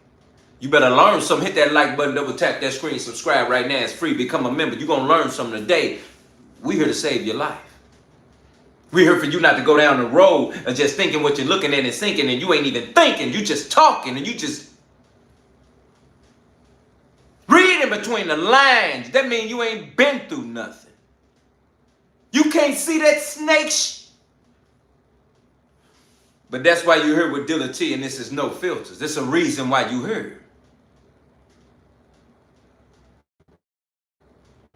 You better learn something. Hit that like button, double tap that screen, subscribe right now. It's free. Become a member. You're going to learn something today. We're here to save your life. We're here for you not to go down the road of just thinking what you're looking at and thinking, and you ain't even thinking. You just talking, and you just reading between the lines. That means you ain't been through nothing. You can't see that snake But that's why you're here with Dilla T, and this is No Filters. There's a reason why you're here.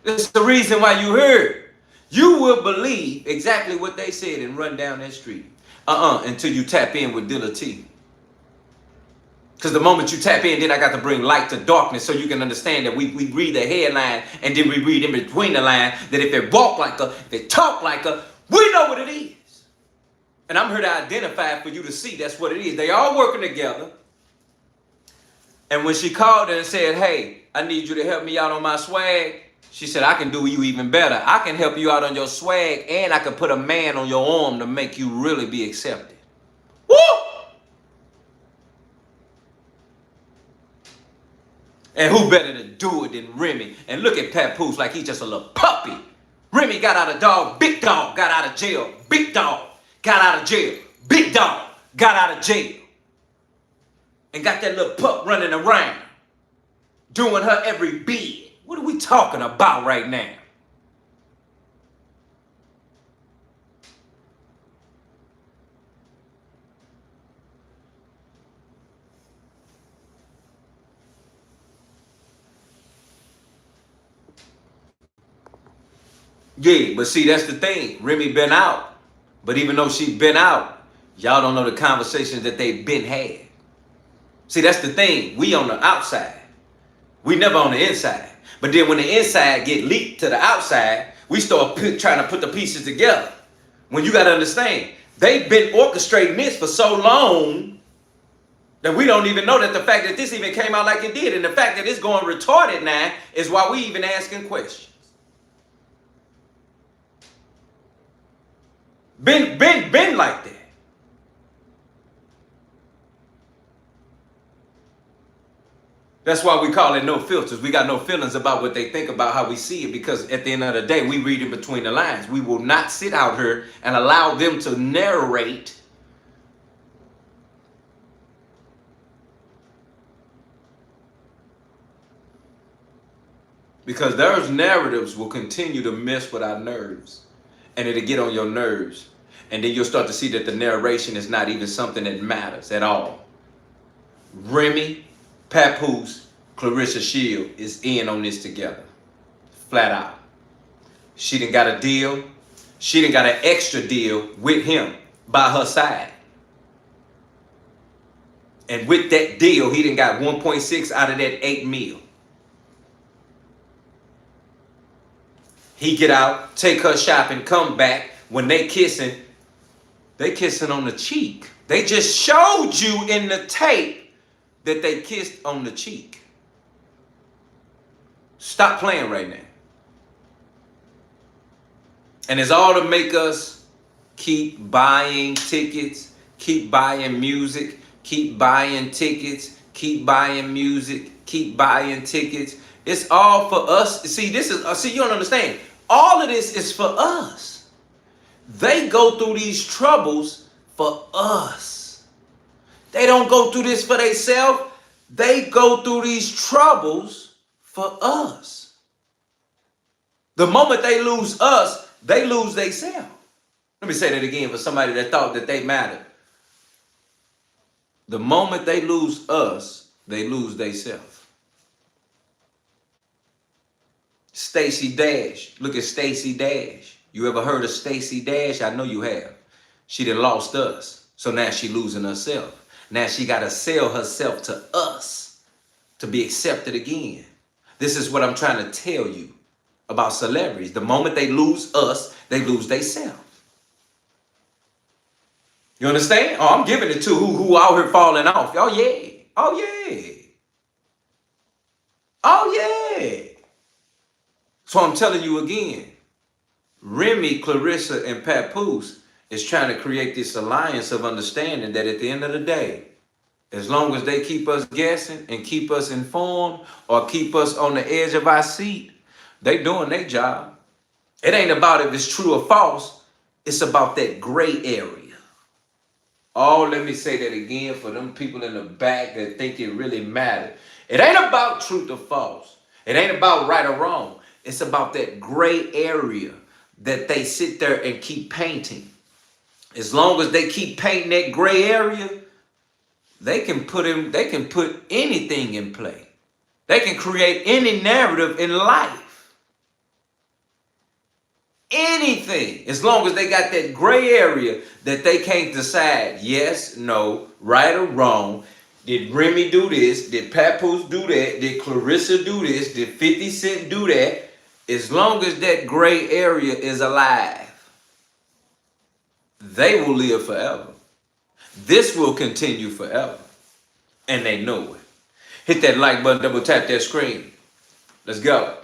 There's the reason why you're here. You will believe exactly what they said and run down that street. Until you tap in with Dilla T. Because the moment you tap in, then I got to bring light to darkness so you can understand that we read the headline and then we read in between the line that if they walk like her, if they talk like her, we know what it is. And I'm here to identify for you to see that's what it is. They all working together. And when she called and said, hey, I need you to help me out on my swag, she said, I can do you even better. I can help you out on your swag, and I can put a man on your arm to make you really be accepted. Woo! And who better to do it than Remy? And look at Papoose like he's just a little puppy. Remy got out of dog, big dog, got out of jail, big dog, got out of jail, big dog, got out of jail. And got that little pup running around, doing her every bid. What are we talking about right now? Yeah, but see, that's the thing. Remy been out. But even though she been out, y'all don't know the conversations that they've been had. See, that's the thing. We on the outside. We never on the inside. But then when the inside get leaked to the outside, we start trying to put the pieces together. When you got to understand, they've been orchestrating this for so long that we don't even know that the fact that this even came out like it did, and the fact that it's going retarded now is why we even asking questions. Been like that. That's why we call it No Filters. We got no feelings about what they think about how we see it, because at the end of the day, we read it between the lines. We will not sit out here and allow them to narrate because those narratives will continue to mess with our nerves, and it'll get on your nerves. And then you'll start to see that the narration is not even something that matters at all. Remy, Papoose, Claressa Shields is in on this together. Flat out. She done got a deal. She done got an extra deal with him by her side. And with that deal, he done got 1.6 out of that 8 mil. He get out, take her shopping, come back. When they kissing on the cheek. They just showed you in the tape that they kissed on the cheek. Stop playing right now. And it's all to make us keep buying tickets, keep buying music, keep buying tickets, keep buying music, keep buying tickets. It's all for us. See, you don't understand. All of this is for us. They go through these troubles for us. They don't go through this for themselves. They go through these troubles for us. The moment they lose us, they lose themselves. Let me say that again for somebody that thought that they mattered. The moment they lose us, they lose themselves. Stacey Dash. Look at Stacey Dash. You ever heard of Stacey Dash? I know you have. She done lost us. So now she losing herself. Now she got to sell herself to us to be accepted again. This is what I'm trying to tell you. about celebrities. The moment they lose us, they lose themselves. You understand? Oh, I'm giving it to who out here falling off. Oh yeah. Oh yeah. Oh yeah. So I'm telling you again, Remy, Clarissa, and Papoose is trying to create this alliance of understanding that at the end of the day, as long as they keep us guessing and keep us informed or keep us on the edge of our seat, they doing their job. It ain't about if it's true or false. It's about that gray area. Oh, let me say that again for them people in the back that think it really matters. It ain't about truth or false. It ain't about right or wrong. It's about that gray area that they sit there and keep painting. As long as they keep painting that gray area, they can put anything in play. They can create any narrative in life. Anything, as long as they got that gray area that they can't decide yes, no, right or wrong. Did Remy do this? Did Papoose do that? Did Clarissa do this? Did 50 Cent do that? As long as that gray area is alive, they will live forever. This will continue forever. And they know it. Hit that like button, double tap that screen. Let's go.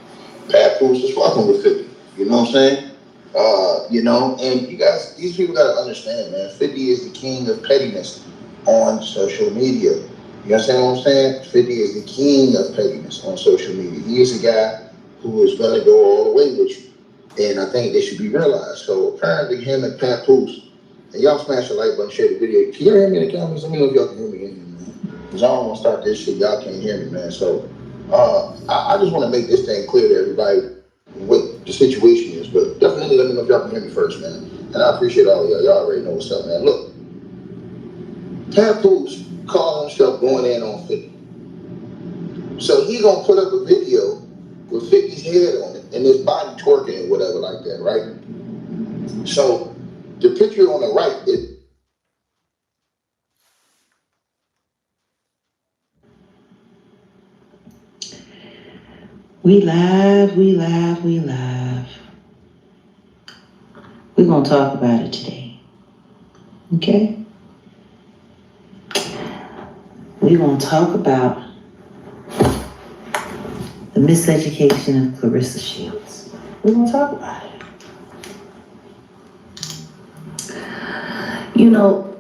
Papoose is fucking with 50. You know what I'm saying? You know, and you guys, these people gotta understand, man. 50 is the king of pettiness on social media. You understand what I'm saying? 50 is the king of pettiness on social media. He is a guy who is gonna go all the way with you. And I think they should be realized. So apparently him and Papoose, and y'all smash the like button, share the video. Can you hear me in the comments? Let me know if y'all can hear me in here, man. Because I don't want to start this shit. Y'all can't hear me, man. So I just want to make this thing clear to everybody what the situation is, but definitely let me know if y'all can hear me first, man. And I appreciate all of y'all. Y'all already know what's up, man. Look, Papoose called himself going in on 50. So he gonna put up a video with 50's head on it and his body twerking and whatever like that, right? So the picture on the right is
We live, we live, we live. We're going to talk about it today. Okay? We're going to talk about the miseducation of Claressa Shields. We're going to talk about it. You know,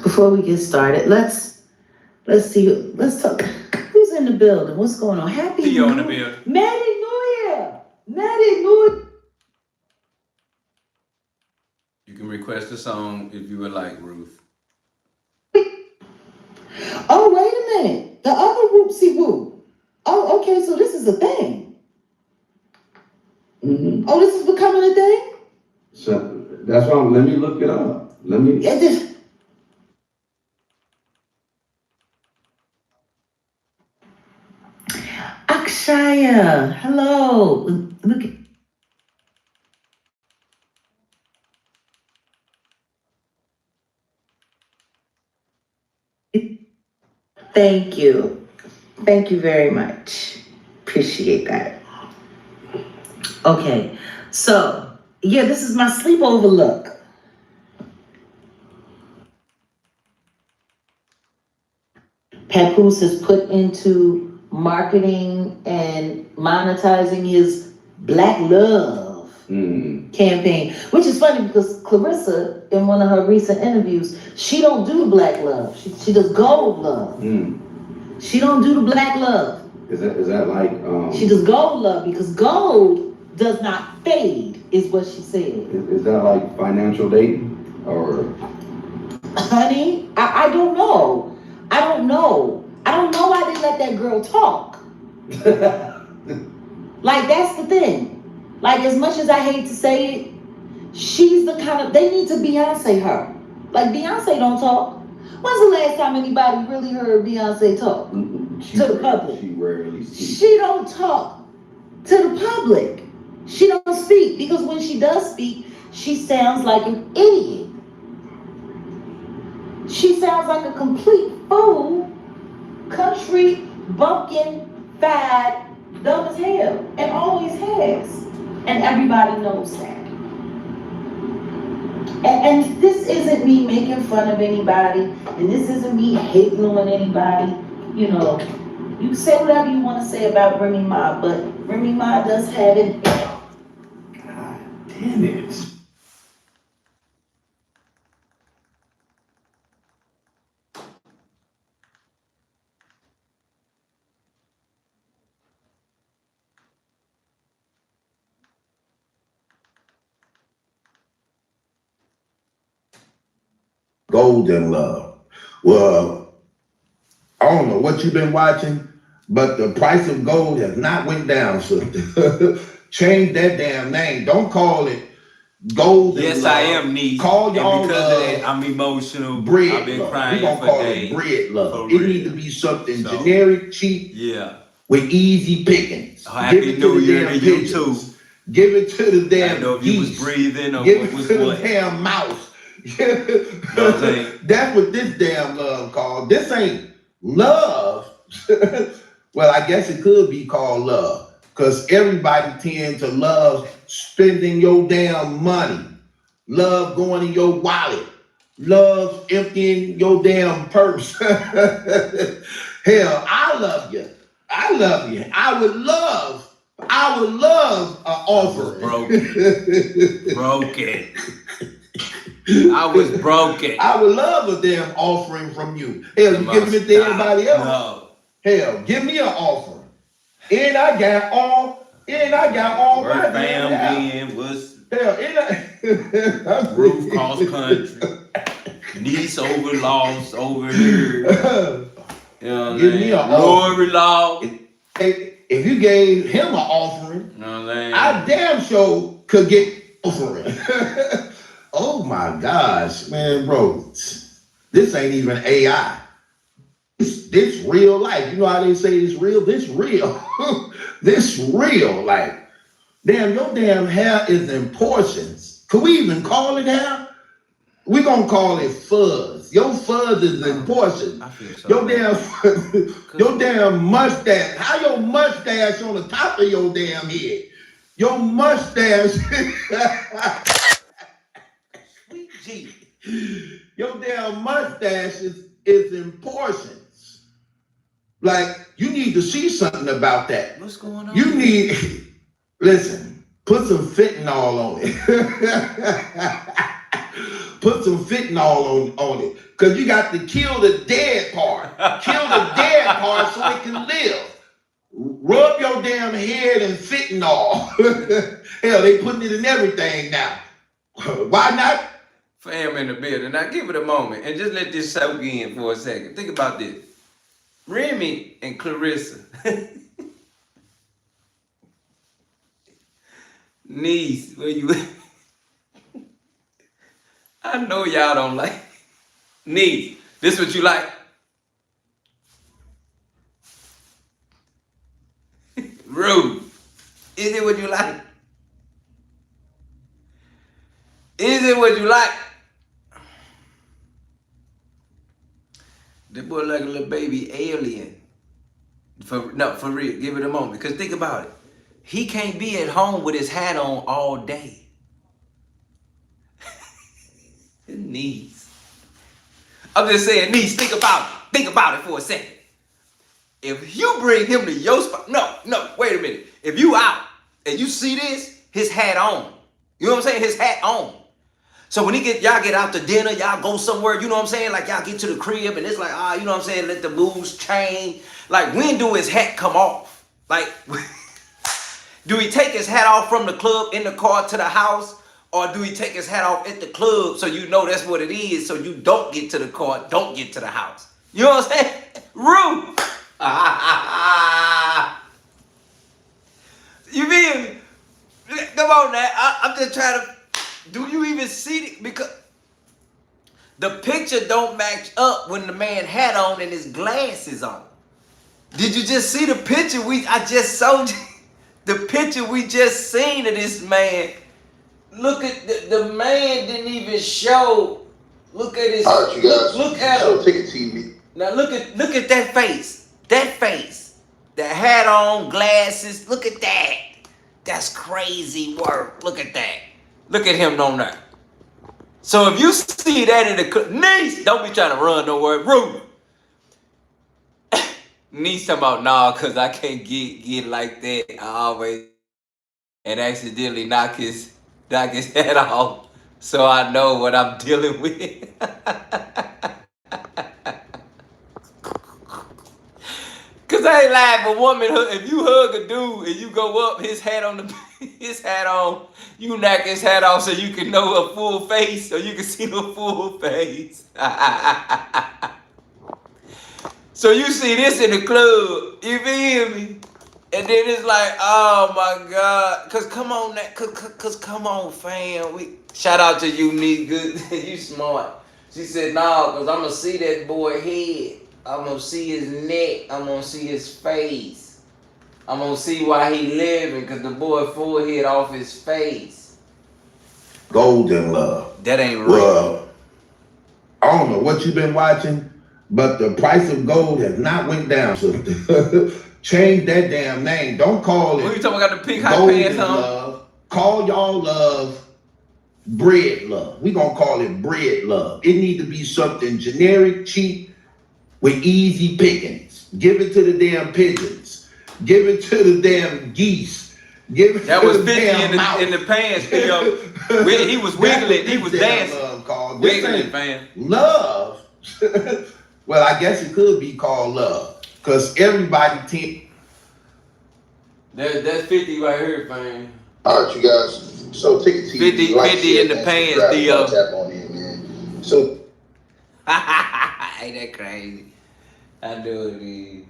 before we get started, let's talk. Who's in the building? What's going on? Happy New Year. In the building. Merry New Year. Merry New Year.
You can request a song if you would like, Ruth.
Oh, wait a minute. The other whoopsie whoop. Oh, okay, so this is a thing. Mm-hmm. Oh, this is becoming a thing?
So that's why let me look it up.
Akshaya, hello. Look at Thank you. Thank you very much. Appreciate that. Okay, so, yeah, this is my sleepover look. Papoose has put into marketing and monetizing his Black Love campaign, which is funny because Clarissa, in one of her recent interviews, she don't do Black Love. She does Gold Love. She don't do the Black Love.
Is that like
She does Gold Love because gold does not fade, is what she said.
Is that like financial dating or?
Honey, I don't know. I don't know why they let that girl talk. Like, that's the thing. Like, as much as I hate to say it, she's the kind of, they need to Beyonce her. Like, Beyonce don't talk. When's the last time anybody really heard Beyonce talk to the public?
She rarely speaks.
She don't talk to the public. She don't speak because when she does speak, she sounds like an idiot. She sounds like a complete fool, country, bumpkin, fad Dumb as hell. And always has. And everybody knows that. And this isn't me making fun of anybody, and this isn't me hating on anybody. You know, you can say whatever you want to say about Remy Ma, but Remy Ma does have it.
God damn it.
Golden love. Well, I don't know what you've been watching, but the price of gold has not went down, sister. Change that damn name. Don't call it golden
Yes,
love.
I am, niece.
Call
and
y'all
because
love.
of that, I'm emotional.
Bread
I've been
love.
crying
We're gonna
for
call
days.
it bread love.
For
It
real.
needs to be something generic, cheap,
Yeah.
with easy pickings.
Happy New Year to you too.
Give it to the damn
I didn't know if you was
geese.
breathing or
Give
what
it
was
to
what.
the damn mouse.
Know what I'm saying?
That's what this damn love called. This ain't love. Well, I guess it could be called love, because everybody tends to love spending your damn money, love going in your wallet, love emptying your damn purse. Hell, I love you. I love you. I would love an offering.
Broken. I was broken.
I would love a damn offering from you. Hell, you giving it to everybody else?
No.
Hell, give me an offering. And I got all
Word
my damn house.
family was
Hell,
roof cross country. Niece over lost over here. You know what I'm
give me an
saying?
offering.
Lori law.
If you gave him an offering,
You know what I'm saying?
I damn sure could get offering. Oh my gosh, man, bro. This ain't even AI. This real life. You know how they say it's real? This real. This real. Like, damn, your damn hair is in portions. Could we even call it hair? We gonna call it fuzz. Your fuzz is in portions. Your damn mustache. How your mustache on the top of your damn head? Your mustache.
Sweet G.
Your damn mustache is in portions. Like, you need to see something about that.
What's going on?
You need, listen, put some fentanyl on it. Put some fentanyl on it. Because you got to kill the dead part. Kill the dead part so it can live. Rub your damn head in fentanyl. Hell, they putting it in everything now. Why not?
Fam in the building. Now give it a moment and just let this soak in for a second. Think about this. Remy and Clarissa. Niece, where you at? I know y'all don't like. Niece, this what you like? Rude. Is it what you like? Is it what you like? That boy like a little baby alien. For real, give it a moment. Because think about it. He can't be at home with his hat on all day. Niece. I'm just saying, niece, think about it. Think about it for a second. If you bring him to your spot, no, wait a minute. If you out and you see this, his hat on. You know what I'm saying? His hat on. So when y'all get out to dinner, y'all go somewhere, you know what I'm saying? Like y'all get to the crib and it's like, you know what I'm saying? Let the moves change. Like when do his hat come off? Like, do he take his hat off from the club in the car to the house? Or do he take his hat off at the club so you know that's what it is so you don't get to the car, don't get to the house? You know what I'm saying? Rude. You feel me? Come on now. I'm just trying to... Do you even see it? Because the picture don't match up when the man hat on and his glasses on. Did you just see the picture I just showed you? The picture we just seen of this man. Look at the man didn't even show. Look at his.
All right, you guys.
Look at
so
him.
take a TV.
Now look at that face. That face. The hat on, glasses. Look at that. That's crazy work. Look at that. Look at him on there. So if you see that in the niece, don't be trying to run nowhere. Rude. Niece talking about, nah, cause I can't get like that. I always and accidentally knock his head off. So I know what I'm dealing with. Cause I ain't lying, but woman, if you hug a dude and you go up, his hat on, you knock his hat off so you can know a full face, so you can see the full face. So you see this in the club, you feel me? And then it's like, oh my God, cause come on, cause come on, fam. Shout out to you, nigga. You smart. She said, nah, cause I'ma see that boy head. I'm gonna see his neck. I'm gonna see his face. I'm gonna see why he living, cause the boy forehead off his face.
Golden love.
That ain't real.
Well, I don't know what you've been watching, but the price of gold has not went down. So change that damn name. Don't call it.
What you talking about? The pink hot
golden
pants on?
love. Call y'all love bread love. We gonna call it bread love. It need to be something generic, cheap, with easy pickings. Give it to the damn pigeons. Give it to the damn geese. Give it
that
to
was
the
50
damn
in the pants, Theo. He was wiggling. He was dancing. Wiggling, fam.
Love. Well, I guess it could be called love, cause everybody.
That's 50 right here, fam.
All right, you guys. So take it to
50 in the pants, Theo.
Tap on in, man. So.
Ain't that crazy? I do it, man.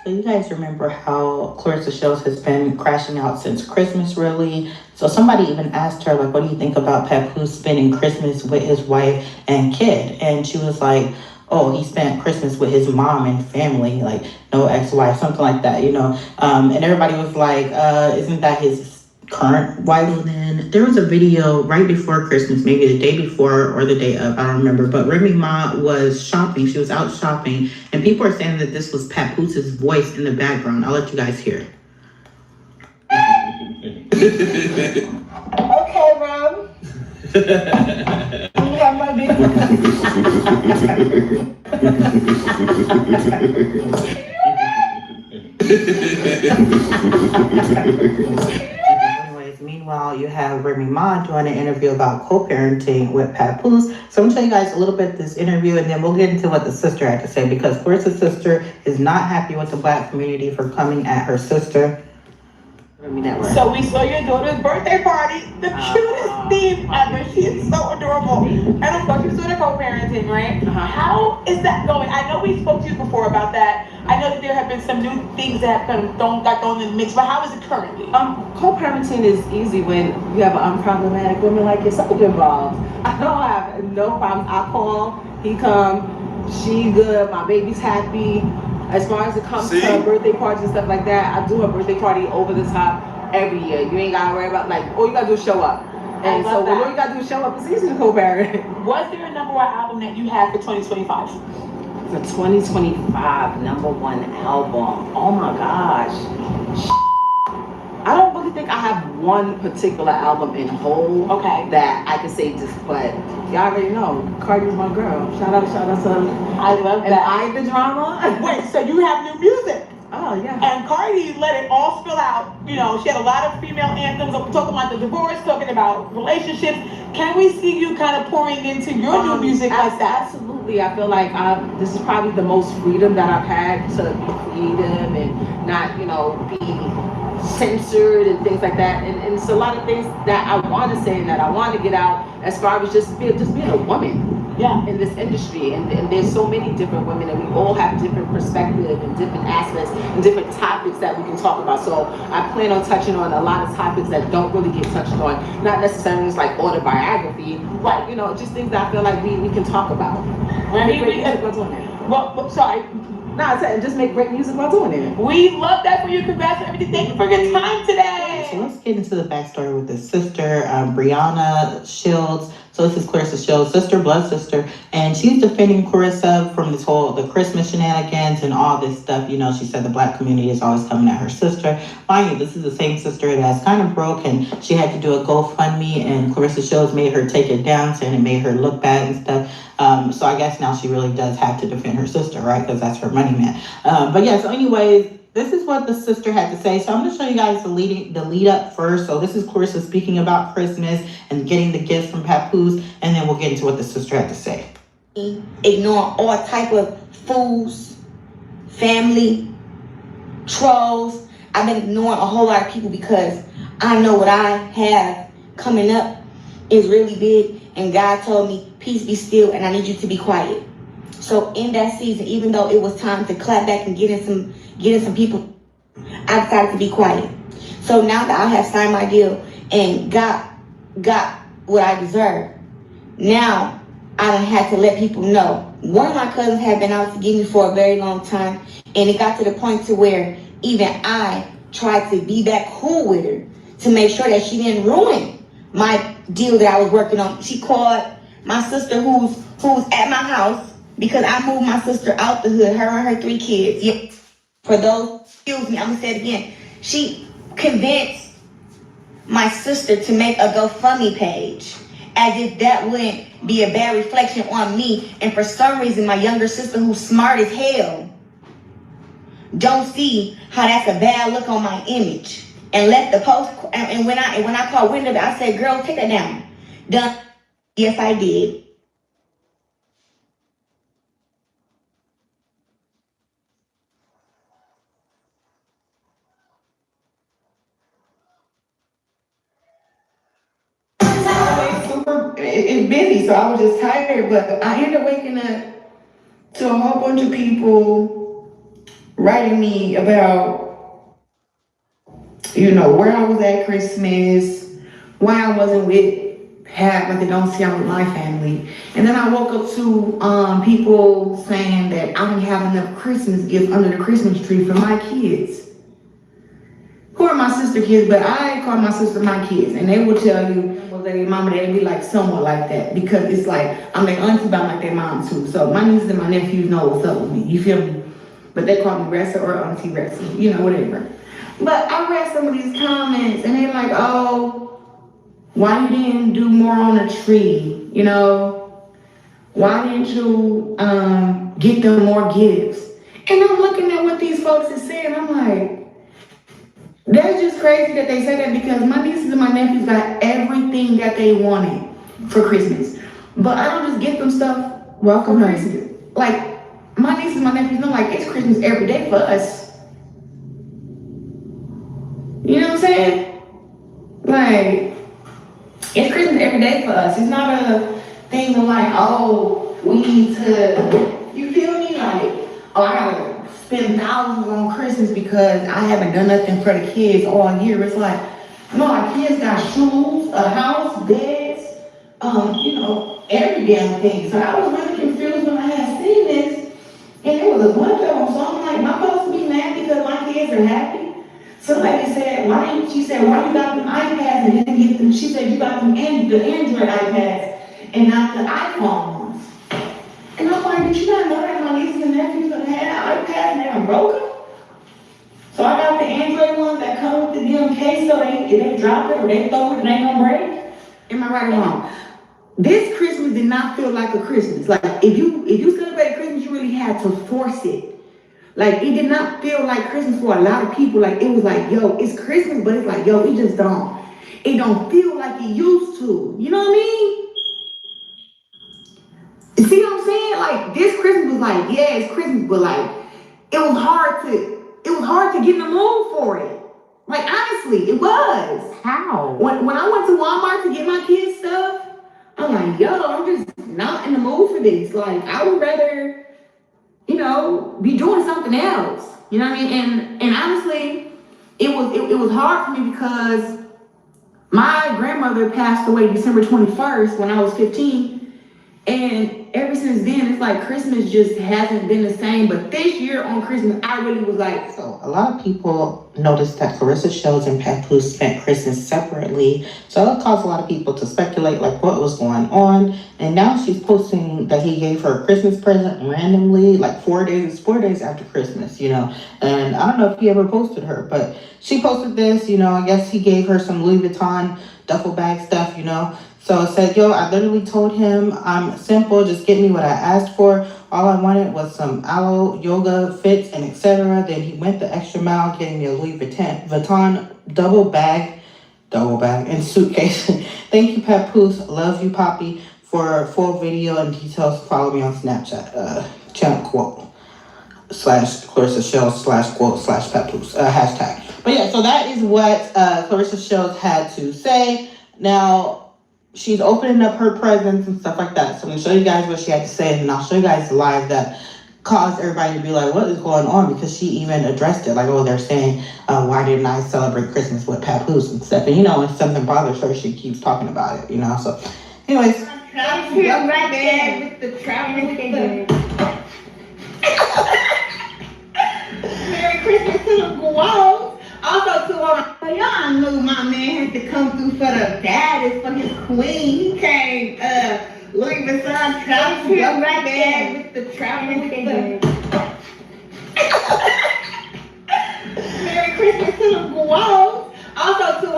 So you guys remember how Claressa Shields has been crashing out since Christmas, really? So somebody even asked her, like, what do you think about Papoose spending Christmas with his wife and kid? And she was like, oh, he spent Christmas with his mom and family, like no ex-wife, something like that, you know? And everybody was like, isn't that his current wife? Well, then there was a video right before Christmas, maybe the day before or the day of, I don't remember, but Remy Ma was shopping. She was out shopping, and people are saying that this was Papoose's voice in the background. I'll let you guys hear.
Okay, Rob. You have my
Meanwhile, you have Remy Ma doing an interview about co-parenting with Papoose. So I'm going to tell you guys a little bit of this interview, and then we'll get into what the sister had to say, because Claressa's sister is not happy with the Black community for coming at her sister.
So we saw your daughter's birthday party, the cutest theme ever. She is so adorable. And of course, you're doing a co-parenting, right? How is that going? I know we spoke to you before about that. I know that there have been some new things that have kind of got thrown in the mix, but how is it currently?
Co-parenting is easy when you have an unproblematic woman like yourself involved. I don't have no problems. I call, he come, she good, my baby's happy. As far as it comes to birthday parties and stuff like that, I do a birthday party over the top every year. You ain't gotta worry about, like, all you gotta do is show up. And so when all you gotta do is show up, it's easy to co-parent.
Was there a number one album that you had for 2025?
For 2025, number one album. Oh my gosh. I don't really think I have one particular album in whole that I can say just, but y'all already know, Cardi's my girl. Shout out to
I love that.
And I the drama.
Wait, so you have new music?
Oh yeah.
And Cardi let it all spill out. You know, she had a lot of female anthems talking about the divorce, talking about relationships. Can we see you kind of pouring into your new music like that?
Absolutely. I feel like this is probably the most freedom that I've had to be creative and not, you know, be censored and things like that, and it's a lot of things that I want to say and that I want to get out as far as just being a woman in this industry, and there's so many different women, and we all have different perspectives and different aspects and different topics that we can talk about. So I plan on touching on a lot of topics that don't really get touched on, not necessarily just like autobiography, but you know, just things that I feel like we can talk about.
Sorry,
Nah, I said just make great music while doing it.
We love that for you. Congrats on everything. Thank you for your time today.
So let's get into the backstory with the sister, Brianna Shields. So this is Claressa Shields' sister, blood sister, and she's defending Clarissa from this whole, the Christmas shenanigans and all this stuff. You know, she said the black community is always coming at her sister. Mind you, this is the same sister that's kind of broke, and she had to do a GoFundMe, and Claressa Shields made her take it down, saying it made her look bad and stuff. So I guess now she really does have to defend her sister, right? Because that's her money man. But yeah, so anyways, this is what the sister had to say. So I'm going to show you guys the lead up first. So this is Clarissa speaking about Christmas and getting the gifts from Papoose, and then we'll get into what the sister had to say.
Ignoring all type of fools, family, trolls. I've been ignoring a whole lot of people because I know what I have coming up is really big, and God told me, peace be still, and I need you to be quiet. So in that season, even though it was time to clap back and get in some people, I decided to be quiet. So now that I have signed my deal and got what I deserve, now I done had to let people know. One of my cousins had been out to get me for a very long time, and it got to the point to where even I tried to be back cool with her to make sure that she didn't ruin my deal that I was working on. She called my sister who's at my house, because I moved my sister out the hood, her and her 3 kids. Yeah. For those, excuse me, I'm gonna say it again. She convinced my sister to make a GoFundMe page as if that wouldn't be a bad reflection on me. And for some reason, my younger sister, who's smart as hell, don't see how that's a bad look on my image. And left the post, and when I called Wynn, I said, girl, take that down. Done. Yes, I did.
It's busy, so I was just tired, but I ended up waking up to a whole bunch of people writing me about, you know, where I was at Christmas, why I wasn't with Pat, like they don't see I'm with my family. And then I woke up to people saying that I didn't have enough Christmas gifts under the Christmas tree for my kids. Who are my sister kids, but I call my sister my kids, and they will tell you, well, their mama, they'll be like somewhat like that, because it's like, I'm their auntie, but I'm like their mom too. So my nieces and my nephews know what's up with me, you feel me? But they call me Ressa or Auntie Ressa, you know, whatever. But I read some of these comments, and they're like, oh, why you didn't do more on the tree, you know? Why didn't you get them more gifts? And I'm looking at what these folks are saying, I'm like, that's just crazy that they say that, because my nieces and my nephews got everything that they wanted for Christmas. But I don't just get them stuff for Christmas. Like, my nieces and my nephews know, like, it's Christmas every day for us. You know what I'm saying? Like, it's Christmas every day for us. It's not a thing of like, oh, we need to, you feel me? Like, oh, I gotta spend thousands on Christmas because I haven't done nothing for the kids all year. It's like, no, our kids got shoes, a house, beds, you know, every damn thing. So I was really confused when I had seen this, and there was a bunch of them. So I'm like, am I supposed to be mad because my kids are happy? Somebody said, why you got them iPads and didn't get them? She said, you got them the Android iPads and not the iPhone ones. And I'm like, did you not know that my nieces and nephews have had iPads and they were broken? So I got the Android ones that come with the damn case, so if they drop it or they throw it, it ain't gonna break. Am I right or wrong? This Christmas did not feel like a Christmas. Like, if you celebrate Christmas, you really had to force it. Like, it did not feel like Christmas for a lot of people. Like, it was like, yo, it's Christmas, but it's like, yo, it just don't. It don't feel like it used to. You know what I mean? See what I'm saying? Like, this Christmas was like, yeah, it's Christmas, but like, it was hard to get in the mood for it. Like, honestly, it was. How? When I went to Walmart to get my kids stuff, I'm like, yo, I'm just not in the mood for this. Like, I would rather, you know, be doing something else. You know what I mean? And honestly, it was hard for me because my grandmother passed away December 21st when I was 15. And ever since then, it's like Christmas just hasn't been the same. But this year on Christmas, I really was like,
So a lot of people noticed that Claressa Shields and Papoose spent Christmas separately. So it caused a lot of people to speculate like what was going on. And now she's posting that he gave her a Christmas present randomly, like 4 days after Christmas, you know. And I don't know if he ever posted her, but she posted this, you know. I guess he gave her some Louis Vuitton duffel bag stuff, you know. So it said, yo, I literally told him I'm simple, just get me what I asked for. All I wanted was some aloe, yoga, fits, and etc. Then he went the extra mile, getting me a Louis Vuitton double bag, and suitcase. Thank you, Papoose. Love you, Poppy. For full video and details, follow me on Snapchat. Channel quote / Claressa Shields / quote / Papoose hashtag. But yeah, so that is what Claressa Shields had to say. Now, she's opening up her presents and stuff like that. So I'm going to show you guys what she had to say, and I'll show you guys the live that caused everybody to be like, what is going on? Because she even addressed it. Like, oh, they're saying, why didn't I celebrate Christmas with Papoose and stuff? And, you know, when something bothers her, she keeps talking about it, you know? So, anyways.
I'm right there with the traveling figure. Merry Christmas to the Guavs. Also to y'all knew my man had to come through for the baddest for his queen. He came Louis Vuitton traveling. I'm right there with the traveling figure. Merry Christmas to the Guavs. Also to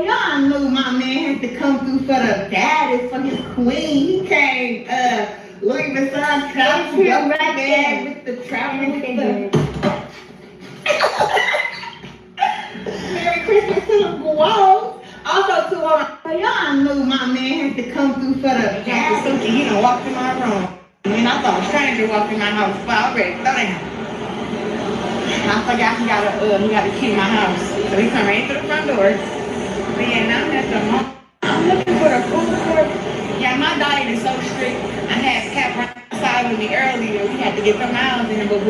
y'all knew my man had to come through for the baddest for his queen. He came Louis Vuitton traveling. I'm right there with the traveling figure. Merry Christmas to the Guavs. Also to y'all knew my man had to come through for the baddest.
he done walked in my room. And I thought a stranger walked in my house. But I already thought him. I forgot he got a key in my house. So he come right through the front door. But yeah, now I'm at the mall. I'm looking for the food court. Yeah, my diet is so strict. I had Cap right outside with me earlier. We had to get some miles in, but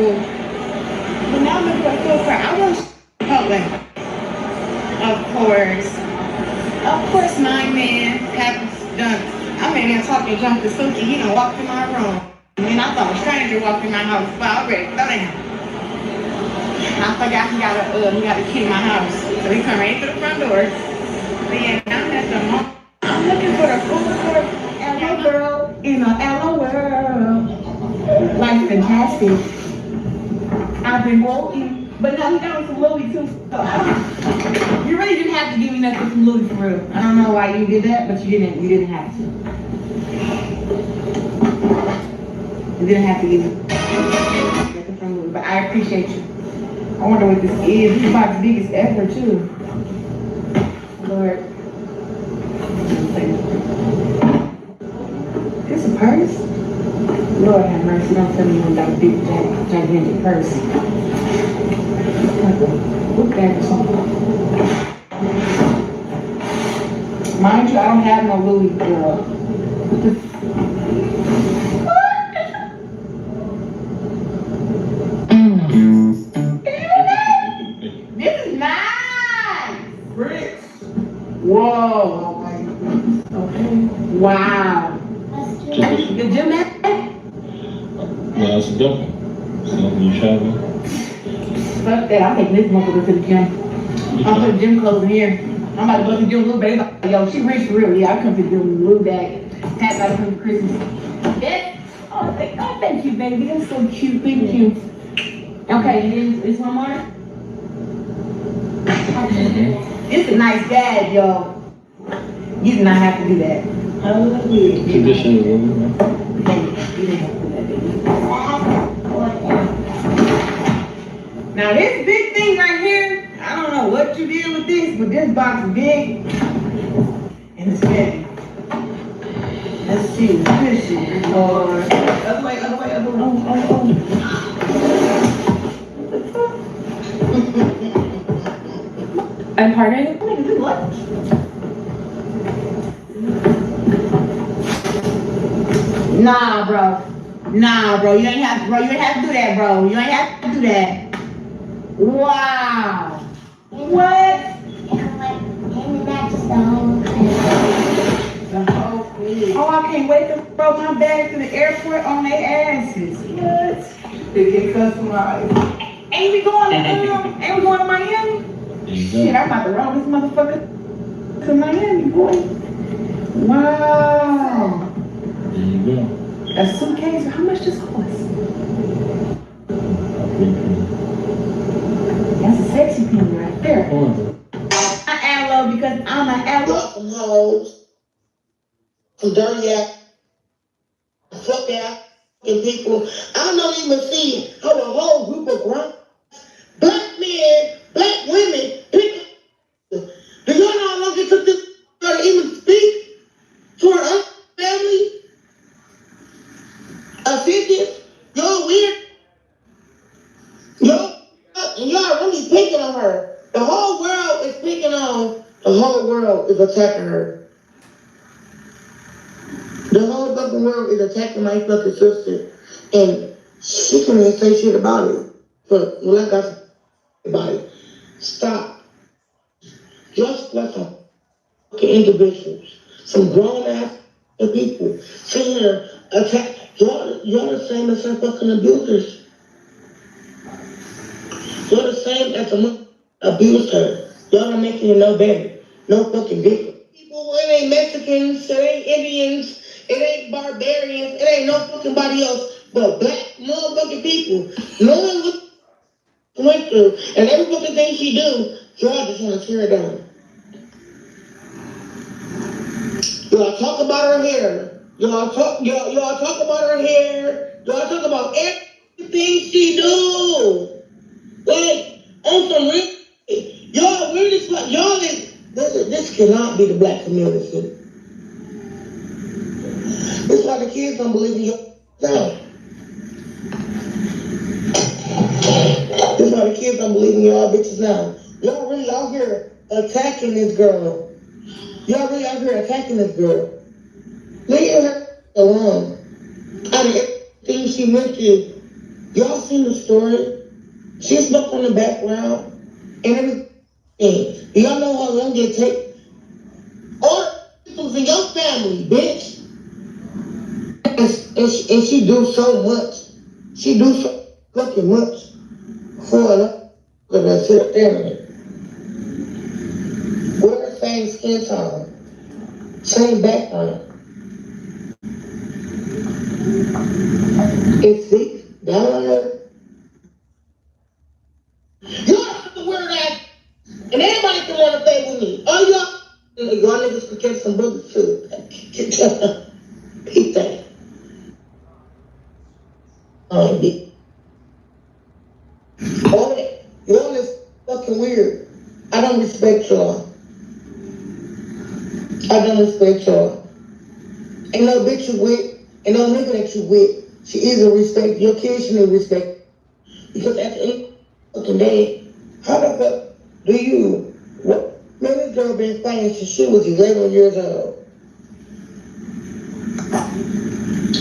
now I'm looking for the food court. I want Chipotle. Of course, my man, Papoose done. I'm in there talking junk to Suki. He done walked in my room. And I thought a stranger walked in my house. But I already thought him. I forgot he got a key in my house. So he come right through the front door. But yeah, now I'm at the mall. I'm looking for the food court. Hello, girl. In a hello world. Life's fantastic. I've been walking. But no, he got me some Louis too. You really didn't have to give me nothing from Louis for real. I don't know why you did that, but you didn't have to. You didn't have to give me nothing from Louis, but I appreciate you. I wonder what this is. This is my biggest ever too. Lord. This a purse? Lord have mercy, don't tell me you got a big gigantic purse. Look bag or something. Mind you, I don't have no Louis girl. This is nice! Bricks! Whoa! Okay. Wow. The gym mat?
No, it's a duffel. So you travel.
Fuck that, I'm taking this motherfucker to the gym. I'll put gym clothes in here. I'm about to go to the gym, little baby. Yo, she rich for real. Yeah, I come to the gym with a little bag. Pat about to come for Christmas. Oh, thank you, baby. That's so cute. Thank you. Okay, and then this one more. It's a nice bag, yo. You did not have to do that.
Traditional woman.
Thank you. You didn't have to do that, baby. Now this big thing right here, I don't know what you did with this, but this box is big and it's heavy. Let's see, this shit. Other way.
I'm pardon?
What? Nah, bro. You ain't have to do that, bro. You ain't have to do that. Wow. What?
And that's the whole thing.
Oh, I can't can't wait to throw my bag to the airport on their asses. What? They get customized. Ain't we going to Miami? Shit, I'm about to roll this motherfucker to Miami, boy. Wow.
There you go.
A suitcase, how much does it cost? That's a sexy penny right there. I aloe because I'm an aloe.
From hoes, from dirty ass, fuck ass people. I don't even see how a whole group of grown black men, black women, people. Do y'all know how long it took this girl to even speak to her own family? Offended? Y'all weird? Y'all really picking on her. The whole world is picking on. The whole world is attacking her. The whole fucking world is attacking my fucking sister. And she can't even say shit about it. But when I got about it, stop. Just like some fucking individuals. Some grown ass people. Sitting here attack. Y'all the same as some fucking abusers. You're the same as the abused her. Y'all don't make it no better. No fucking different. People, it ain't Mexicans, it ain't Indians, it ain't barbarians, it ain't no fucking body else but black motherfucking people. Knowing what she went through and every fucking thing she do, y'all just want to tear her down. Y'all talk about her hair. Y'all talk about her hair. Y'all talk about everything she do. Like, on some real, y'all weird as fuck. Y'all is, this cannot be the black community. This is why the kids don't believe in y'all now. This is why the kids don't believe in y'all bitches now. Y'all really out here attacking this girl. Y'all really out here attacking this girl. Leave her alone. Out of everything she went through, y'all seen the story. She's stuck on the background and everything. Y'all know how long it takes. All the people's in your family, bitch. And she do so much. She do so fucking much for that's her family. We're the same skin tone, same background. It's sick down on her. Y'all the weird ass, and everybody can want to play with me. All y'all niggas can catch some bullets too. Peep that. Y'all is fucking weird. I don't respect y'all. Ain't no bitch you with, and no nigga that you with. She is a respect. Your kids should need respect. Because at the end of the day, how the fuck do you? What? Man, this girl been fighting since she was 11 years old.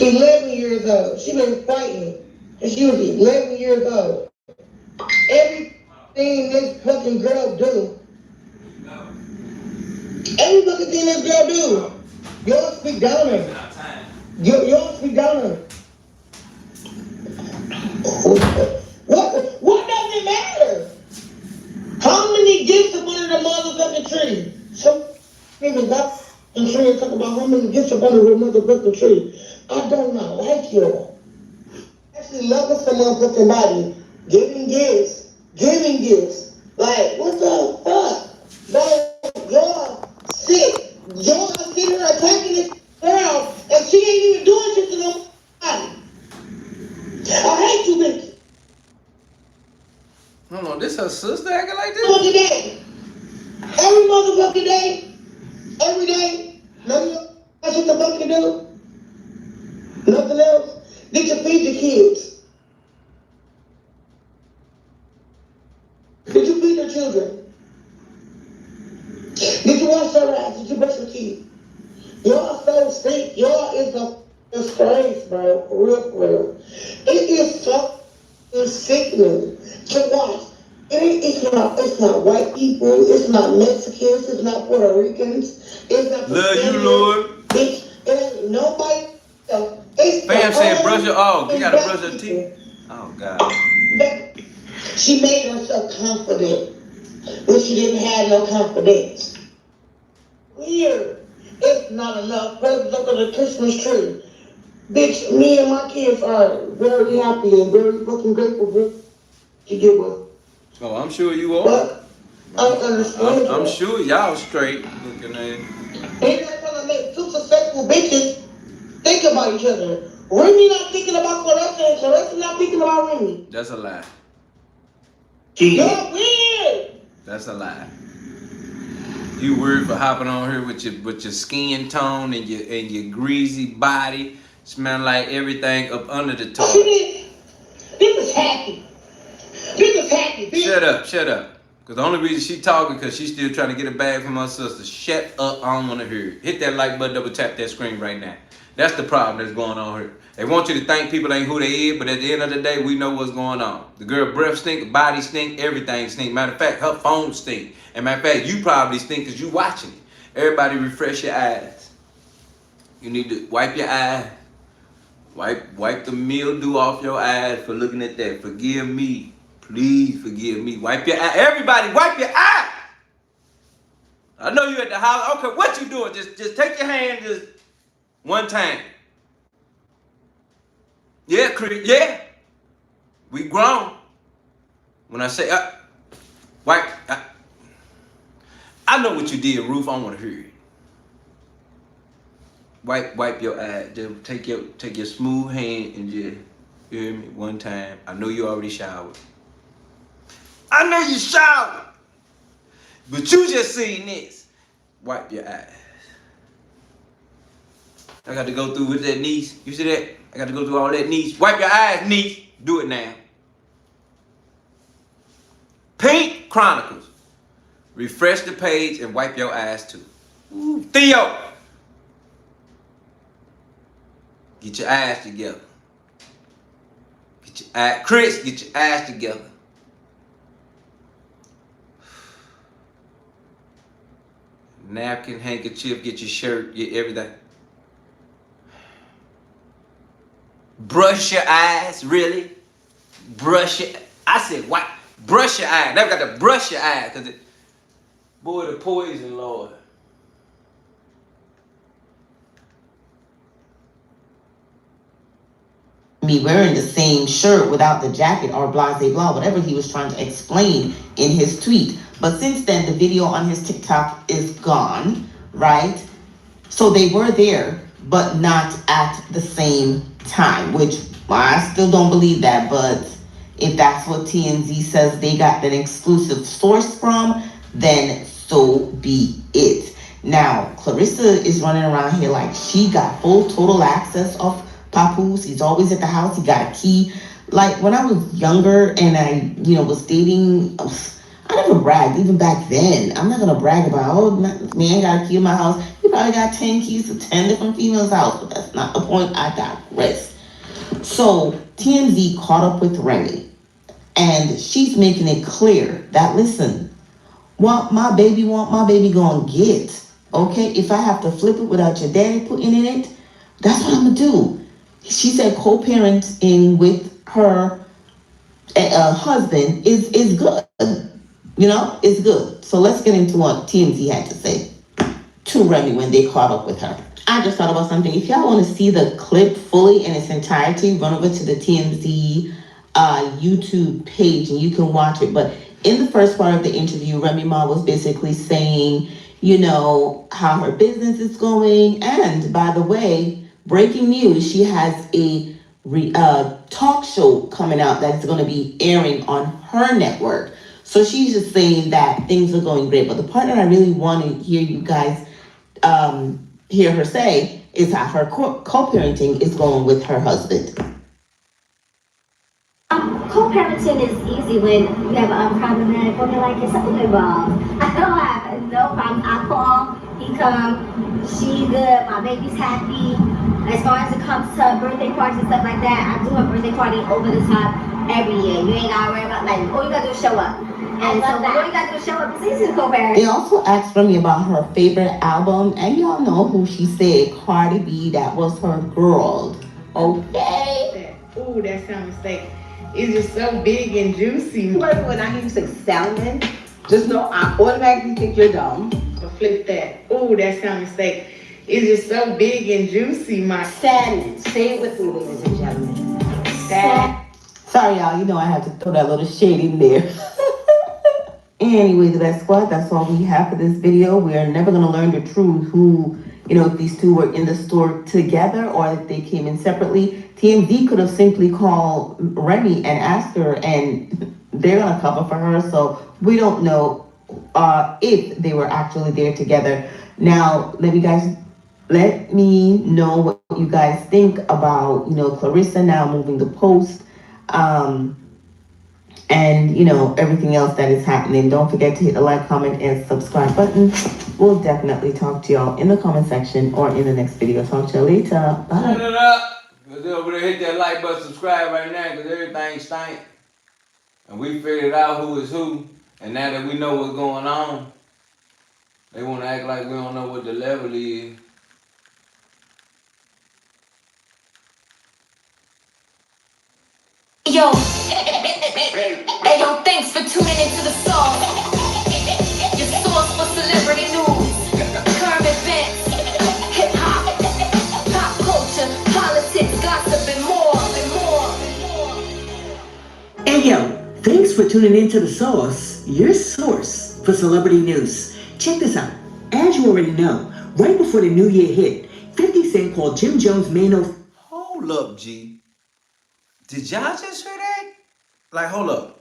11 years old. She been fighting since she was 11 years old. Everything this fucking girl do. Every fucking thing this girl do. Y'all speak down on her. Y'all speak down on her. What does it matter? How many gifts up under the motherfucking tree? Some people got and trying to talk about how many gifts up under the motherfucking tree. I don't know, like y'all. Actually loving some motherfucking body. Giving gifts. Like, what the fuck? Y'all sick. Y'all sitting here attacking this girl and she ain't even doing shit to nobody. I hate you bitches.
Hold on, this her sister acting like this?
Every motherfucking day. Every day. Nothing else. That's what the fuck you do. Nothing else. Did you feed your kids? Did you feed your children? Did you wash your ass? Did you brush your teeth? Y'all so sick. Y'all is a disgrace, bro. For real. It is so sickening to watch. It's not white people. It's not Mexicans. It's not Puerto Ricans. It's not
love you, Lord.
Bitch, It ain't nobody else. It's
Fam
the
said brush your, oh, you gotta
black
brush your
people
teeth. Oh, God.
that she made herself confident when she didn't have no confidence. Here, it's not enough presents under the Christmas tree. Bitch, me and my kids are very happy and very fucking grateful for what you give us.
Oh, I'm sure you are.
I understand.
I'm sure y'all straight looking at it.
Ain't that gonna make two successful bitches think about each other? Remy not thinking about Claressa and Claressa not thinking about Remy.
That's a lie.
You're weird.
That's a lie. You worried for hopping on here with your skin tone and your greasy body, smell like everything up under the top.
This is happy. This is happy. Bitch.
Shut up. Cause the only reason she talking cause she's still trying to get a bag from her sister. Shut up, I don't wanna hear it. Hit that like button, double tap that screen right now. That's the problem that's going on here. They want you to think people ain't who they is, but at the end of the day, we know what's going on. The girl breath stink, body stink, everything stink. Matter of fact, her phone stink. And matter of fact, you probably stink cause you watching it. Everybody refresh your eyes. You need to wipe your eyes. Wipe the mildew off your eyes for looking at that. Forgive me. Please forgive me. Wipe your eye. Everybody, wipe your eye. I know you at the house. Okay, what you doing? Just take your hand just one time. Yeah, Chris. Yeah. We grown. When I say wipe. I know what you did, Ruth. I want to hear it. Wipe your eye. Just take your smooth hand and just hear me one time. I know you already showered. I know you showered, but you just seen this. Wipe your eyes. I got to go through with that niece. You see that? I got to go through all that niece. Wipe your eyes, niece. Do it now. Pink Chronicles. Refresh the page and wipe your eyes too. Ooh, Theo. Get your eyes together. Get your eyes. Chris, get your eyes together. Napkin, handkerchief, get your shirt, get everything. Brush your eyes, really? I said, what? Brush your eyes. Never got to brush your eyes, because it, boy, the poison, Lord.
Me wearing the same shirt without the jacket or blah, blah, blah, whatever he was trying to explain in his tweet. But since then, the video on his TikTok is gone, right? So they were there, but not at the same time, which I still don't believe that. But if that's what TMZ says they got an exclusive source from, then so be it. Now, Clarissa is running around here like she got full total access of Papoose. He's always at the house. He got a key. Like when I was younger and I, was dating, I never bragged, even back then. I'm not gonna brag about, oh, man got a key in my house. He probably got 10 keys to 10 different females' house, but that's not the point. I digress. So TMZ caught up with Remy, and she's making it clear that, listen, what my baby gonna get, okay? If I have to flip it without your daddy putting in it, that's what I'm gonna do. She said co-parenting with her husband is good. It's good. So let's get into what TMZ had to say to Remy when they caught up with her. I just thought about something. If y'all want to see the clip fully in its entirety, run over to the TMZ YouTube page and you can watch it. But in the first part of the interview, Remy Ma was basically saying, how her business is going. And by the way, breaking news, she has a talk show coming out that's going to be airing on her network. So she's just saying that things are going great. But the part that I really want to hear you guys hear her say is how her co-parenting is going with her husband.
Co-parenting is easy when you have a problematic woman like yourself involved. I don't have no problem. I call, he come, she good, my baby's happy. As far as it comes to birthday parties and stuff like that, I do a birthday party over the top every year. You ain't gotta worry about all you gotta do is show up. And so when you got to show up, it's easy to co-parent.
They also asked Remy about her favorite album, and y'all know who she said, Cardi B, that was her girl. Okay.
Ooh, that sound mistake. It's just so big and juicy.
When I hear you say salmon, just know I automatically think you're dumb.
But flip that. Ooh, that sound mistake. It's just so big and juicy, my
salmon. Say it with me, ladies and gentlemen.
Salmon.
Sorry, y'all. You know I have to throw that little shade in there. Anyway, the best squad, that's all we have for this video. We are never going to learn the truth who, if these two were in the store together or if they came in separately. TMZ could have simply called Remy and asked her, and they're going to cover for her. So we don't know if they were actually there together. Now, let me know what you guys think about, Clarissa now moving the post. And, everything else that is happening. Don't forget to hit the like, comment, and subscribe button. We'll definitely talk to y'all in the comment section or in the next video. Talk to y'all later. Bye.
Turn it up. Cause over there, hit that like button, subscribe right now, cause everything stink. And we figured out who is who. And now that we know what's going on, they want to act like we don't know what the level is.
Yo, hey yo, thanks for tuning into the song. Your source for celebrity news, current events, hip hop, pop culture, politics, gossip, and more.
Hey yo, thanks for tuning into The Source, your source for celebrity news. Check this out. As you already know, right before the new year hit, 50 Cent called Jim Jones' main of...
Hold up, G. Did y'all just hear that? Like, hold up.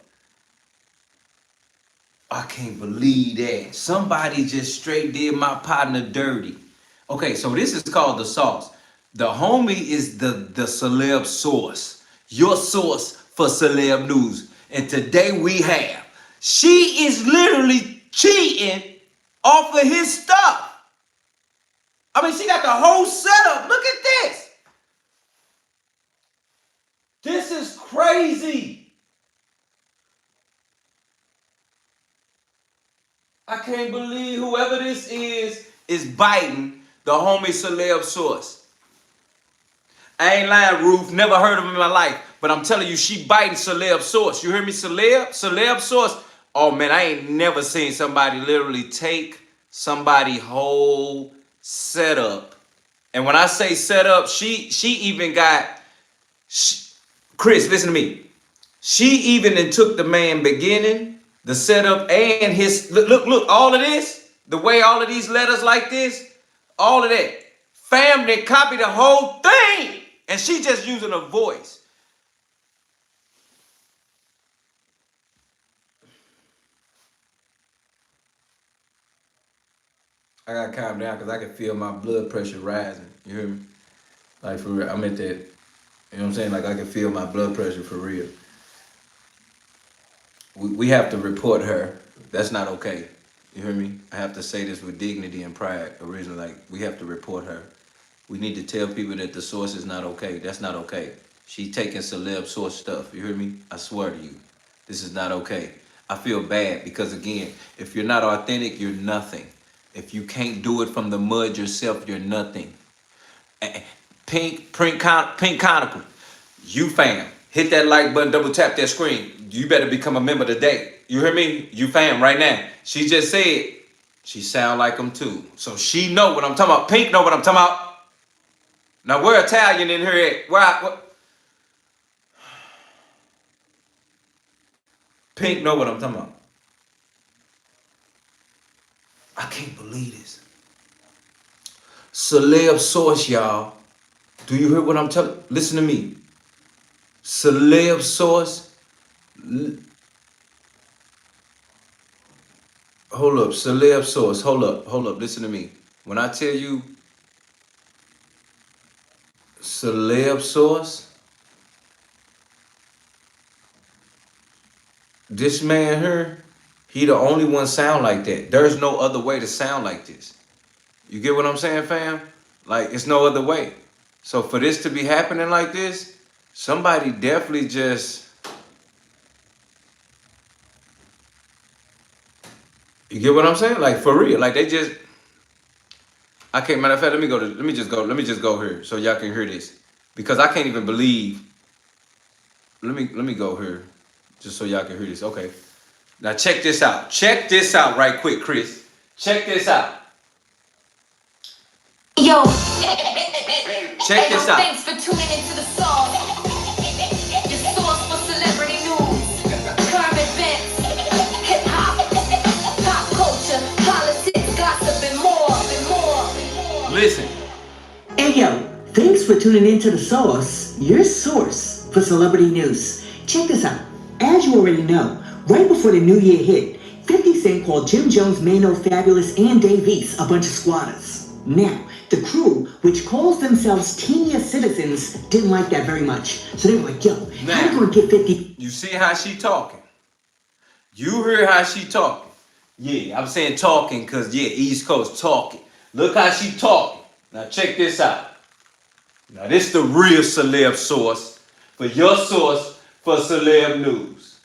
I can't believe that. Somebody just straight did my partner dirty. Okay, so this is called The Sauce. The homie is the celeb source. Your source for celeb news. And today we have, she is literally cheating off of his stuff. I mean, she got the whole setup. Look at this. This is crazy. I can't believe whoever this is biting the homie celeb source. I ain't lying, Ruth. Never heard of him in my life. But I'm telling you, she biting celeb source. You hear me? Celeb source. Oh, man, I ain't never seen somebody literally take somebody whole setup. And when I say setup, she even got... Chris, listen to me. She even took the man beginning, the setup, and his... Look, all of this, the way all of these letters like this, all of that. Family copied the whole thing. And she just using her voice. I gotta calm down because I can feel my blood pressure rising. You hear me? Like, for real, I'm at that... You know what I'm saying? Like, I can feel my blood pressure for real. We have to report her. That's not okay. You hear me? I have to say this with dignity and pride originally. Like, we have to report her. We need to tell people that the source is not okay. That's not okay. She taking celeb source stuff. You hear me? I swear to you. This is not okay. I feel bad because, again, if you're not authentic, you're nothing. If you can't do it from the mud yourself, you're nothing. Pink Conical, you fam, hit that like button, double tap that screen. You better become a member today. You hear me? You fam right now. She just said she sound like them too. So she know what I'm talking about. Pink know what I'm talking about. Now we're Italian in here. What? Pink know what I'm talking about. I can't believe this. Celeb source, y'all. Do you hear what I'm telling? Listen to me. Celeb source. Hold up. Celeb source. Hold up. Listen to me. When I tell you celeb source, this man here, he the only one sound like that. There's no other way to sound like this. You get what I'm saying, fam? Like, it's no other way. So for this to be happening like this, somebody definitely just... You get what I'm saying? Like for real. Like they just. I can't. Matter of fact, let me just go here so y'all can hear this because I can't even believe. Let me go here just so y'all can hear this. Okay. Now check this out. Check this out right quick, Chris. Check this out.
Yo.
Check this out.
Thanks for tuning into the song. Your source for celebrity news, current events, hip hop, pop culture, politics, gossip, and more.
Listen.
Hey yo, thanks for tuning into The Source, your source for celebrity news. Check this out. As you already know, right before the new year hit, 50 Cent called Jim Jones, Mano, Fabulous, and Dave East a bunch of squatters. Now, the crew, which calls themselves 10-year citizens, didn't like that very much. So they were like, yo, how you gonna get 50?
You see how she talking? You heard how she talking? Yeah, I'm saying talking because, yeah, East Coast talking. Look how she talking. Now check this out. Now this the real celeb source for your source for celeb news.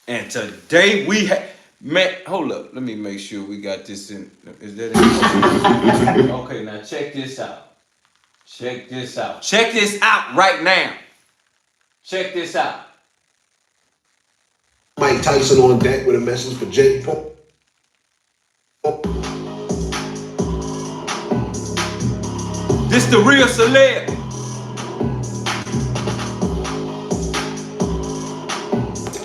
And today we have, man, hold up. Let me make sure we got this in. Is that it? Okay, now check this out. Check this out. Check this out right now. Check this out.
Mike Tyson on deck with a message for Jake Paul.
This the real celeb.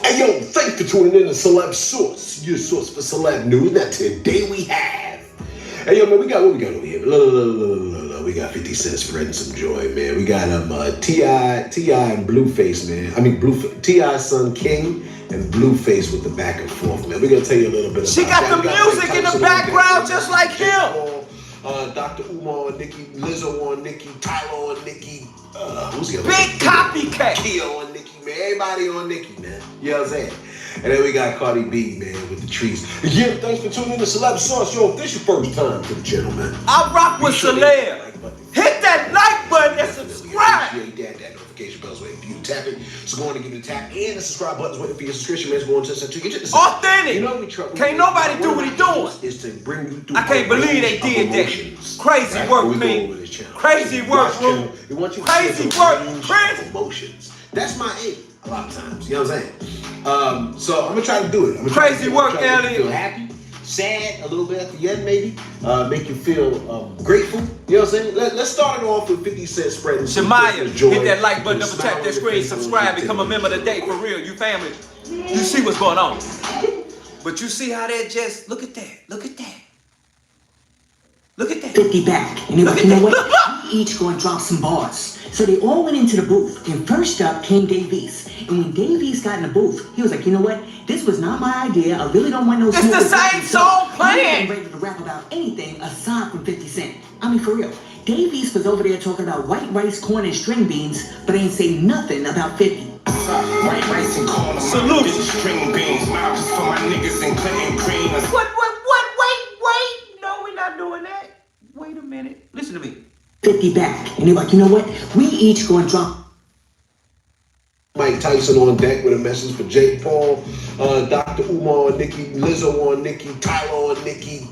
Hey yo, thanks for tuning in to Celeb Source, your source for celeb news. Now today we have. Hey yo man, what we got over here? We got 50 Cent spreading some joy, man. We got T.I. and Blueface, man. I mean T.I.'s son King and Blueface with the back and forth, man. We're gonna tell you a little bit about
She got the music in the background just like him.
Dr. Umar on Nicki, Lizzo on Nicki, Tyler on Nicki, who's the other?
Big copycat.
Kia on Nicki, man. Everybody on Nicki, man. You know what I'm saying? And then we got Cardi B, man, with the trees. Yeah, thanks for tuning in to Celeb Sauce. Yo, if this your first time to the channel, man.
I rock with celeb. Hit that like button and subscribe.
That notification bell's waiting for you to tap it. So go on and give it a tap. And the subscribe button's waiting for your subscription, man. So go on to get this.
Authentic.
You know
Can't nobody do what he doing.
Is to bring you through.
I can't believe they did that. Crazy work, man. Crazy work, bro. Crazy work, Chris.
Emotions. That's my aim a lot of times. You know what I'm saying? So I'm gonna try to do it.
Crazy work, Elliot.
Feel happy, sad, a little bit at the end, maybe. Make you feel grateful. You know what I'm saying? Let's start it off with 50 Cent spreading.
Shemaya, hit that like button, double tap that screen, subscribe, become a member today for real. You family. You see what's going on. But you see how that just look at that. Look at that. Look at that.
50 back. And they were like, you know what? We each gonna drop some bars. So they all went into the booth. And first up came Dave East. And when Dave East got in the booth, he was like, you know what? This was not my idea. I really don't want no smoke.
It's the same song playing.
I'm ready to rap about anything aside from 50 Cent. I mean, for real. Dave East was over there talking about white rice, corn, and string beans, but ain't say nothing about 50.
White rice and corn,
salute.
String beans, miles for my niggas and Clinton cream.
What? Wait. No, we're not doing that. Wait a minute. Listen to me.
50 back. And they're like, you know what? We each gonna drop.
Mike Tyson on deck with a message for Jake Paul, Dr. Umar on Nicki, Lizzo on Nicki, Tyler on Nicki,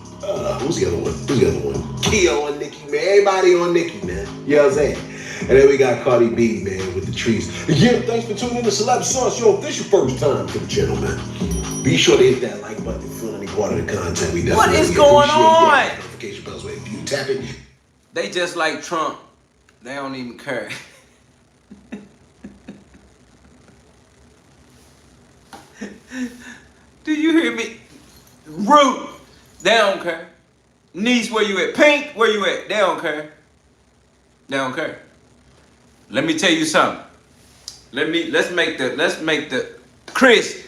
who's the other one? Kia on Nicki, man. Everybody on Nicki, man. You know what I'm saying? And then we got Cardi B, man, with the trees. Yeah, thanks for tuning in to Celeb Sauce. Yo, if this your first time to the channel, man, be sure to hit that like button if you want any part of the content we definitely
What is going on?
Notification bells waiting for you. Tap it.
They just like Trump. They don't even care. Do you hear me? Root. They don't care. Niece, where you at? Pink, where you at? They don't care. They don't care. Let me tell you something. Let's make the Chris,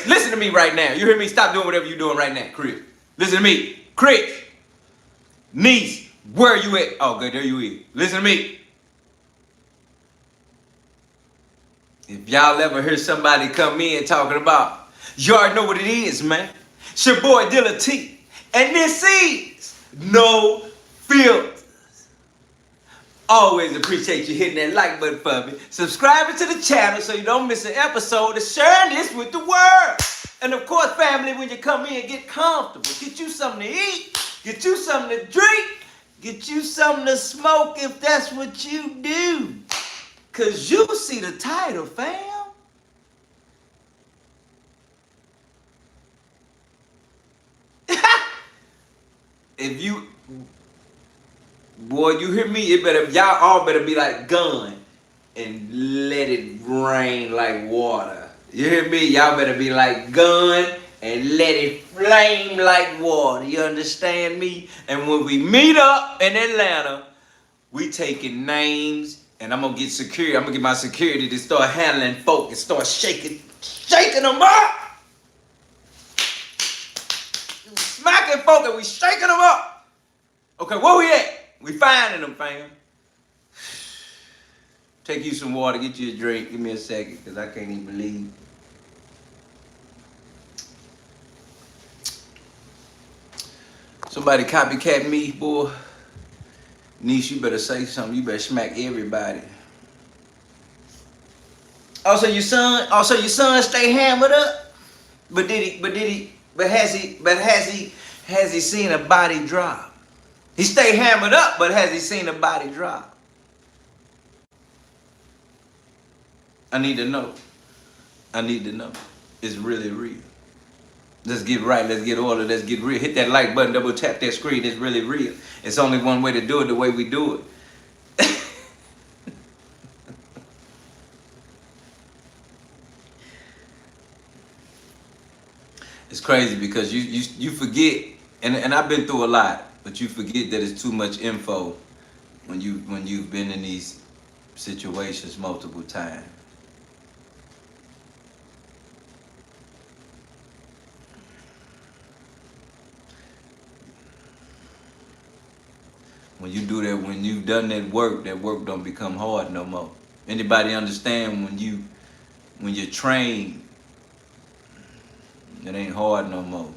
listen to me right now. You hear me? Stop doing whatever you're doing right now, Chris. Listen to me. Chris. Niece, where you at? Oh, good, there you is. Listen to me. If y'all ever hear somebody come in talking about, you already know what it is, man. It's your boy Dilla T. And this is No Filters. Always appreciate you hitting that like button for me. Subscribing to the channel so you don't miss an episode and sharing this with the world. And of course, family, when you come in, get comfortable. Get you something to eat. Get you something to drink. Get you something to smoke if that's what you do. Cause you see the title, fam. If you, boy, you hear me, y'all all better be like gun and let it rain like water. You hear me? Y'all better be like gun and let it flame like water. You understand me? And when we meet up in Atlanta, we taking names and I'm gonna get security. I'm gonna get my security to start handling folk and start shaking them up. Smacking folk and we shaking them up. Okay, where we at? We finding them, fam. Take you some water, get you a drink. Give me a second, because I can't even believe. Somebody copycat me, boy. Niece, you better say something. You better smack everybody. Also, your son stay hammered up? But has he seen a body drop? He stay hammered up, but has he seen a body drop? I need to know. I need to know. It's really real. Let's get right. Let's get ordered. Let's get real. Hit that like button. Double tap that screen. It's really real. It's only one way to do it, the way we do it. It's crazy because you forget, and I've been through a lot, but you forget that it's too much info when you've been in these situations multiple times. When you do that, when you've done that work don't become hard no more. Anybody understand when you're trained, it ain't hard no more.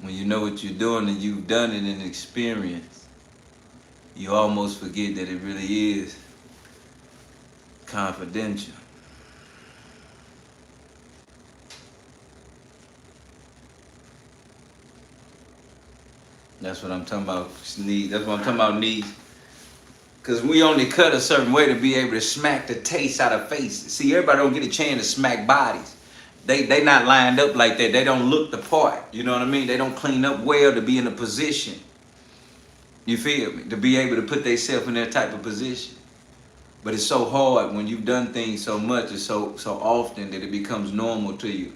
When you know what you're doing and you've done it in experience, you almost forget that it really is confidential. That's what I'm talking about, Sneeze. That's what I'm talking about, Knees. Because we only cut a certain way to be able to smack the taste out of faces. See, everybody don't get a chance to smack bodies. They not lined up like that. They don't look the part. You know what I mean? They don't clean up well to be in a position. You feel me? To be able to put themselves in that type of position. But it's so hard when you've done things so much and so often that it becomes normal to you.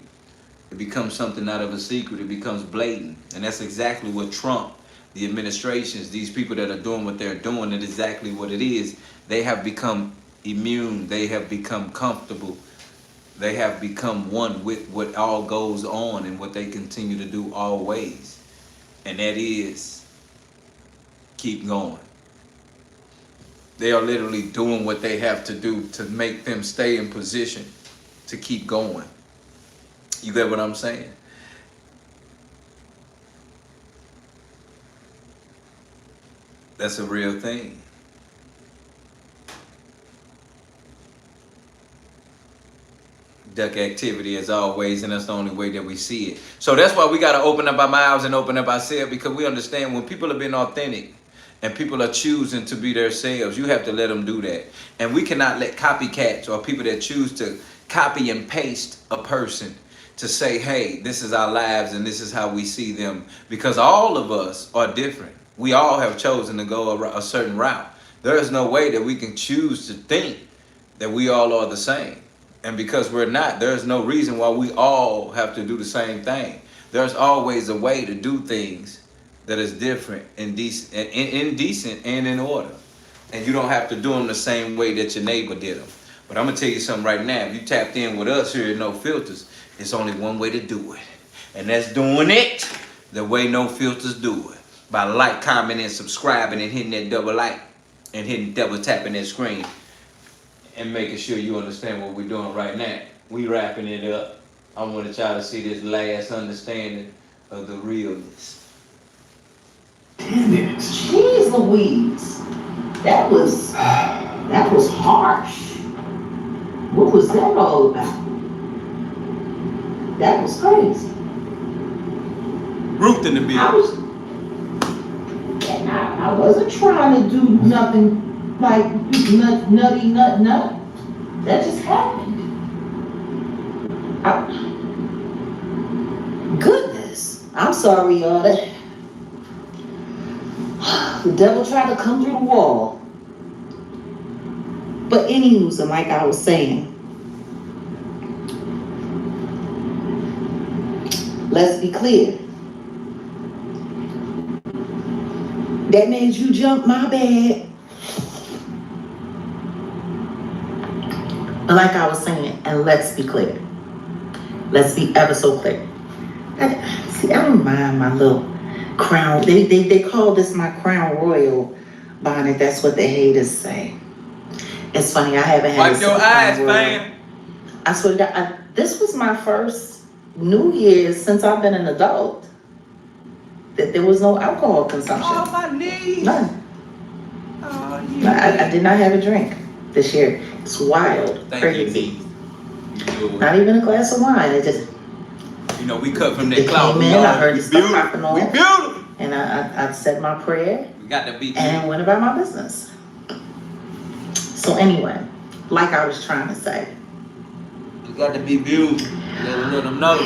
It becomes something out of a secret. It becomes blatant. And that's exactly what Trump, the administrations, these people that are doing what they're doing, that's exactly what it is. They have become immune. They have become comfortable. They have become one with what all goes on and what they continue to do always. And that is keep going. They are literally doing what they have to do to make them stay in position to keep going. You get what I'm saying? That's a real thing. Duck activity as always, and that's the only way that we see it. So that's why we got to open up our mouths and open up ourselves, because we understand when people are being authentic and people are choosing to be themselves, you have to let them do that. And we cannot let copycats or people that choose to copy and paste a person to say, hey, this is our lives and this is how we see them, because all of us are different. We all have chosen to go a certain route. There is no way that we can choose to think that we all are the same. And because we're not, there's no reason why we all have to do the same thing. There's always a way to do things that is different and indecent and in order. And you don't have to do them the same way that your neighbor did them. But I'm going to tell you something right now. If you tapped in with us here at No Filters, it's only one way to do it. And that's doing it the way No Filters do it. By like, commenting, subscribing, and hitting that double like, and hitting double tapping that screen. And making sure you understand what we're doing right now. We wrapping it up. I want to try to see this last understanding of the realness.
Damn it. Jeez Louise. That was harsh. What was that all about? That was crazy.
Ruth in the building.
I wasn't trying to do nothing like nutty nut. That just happened. Goodness. I'm sorry, y'all. The devil tried to come through the wall. But anywho, and like I was saying, let's be clear. That made you jump, my bad. But like I was saying, and let's be clear. Let's be ever so clear. I don't mind my little crown. They call this my crown royal bonnet. That's what the haters say. It's funny, I haven't had
Wipe your eyes, man.
I swear to God, this was my first New Year's since I've been an adult that there was no alcohol consumption.
Oh, my knees.
None.
Oh, yeah.
I did not have a drink this year. It's wild, crazy. Not even a glass of wine. It just.
You know, we cut from that cloud.
Came in, I heard the stuff popping off.
We beautiful.
And I said my prayer.
We got to be.
And went about my business. So anyway, like I was trying to say.
You got to be beautiful. Let them know.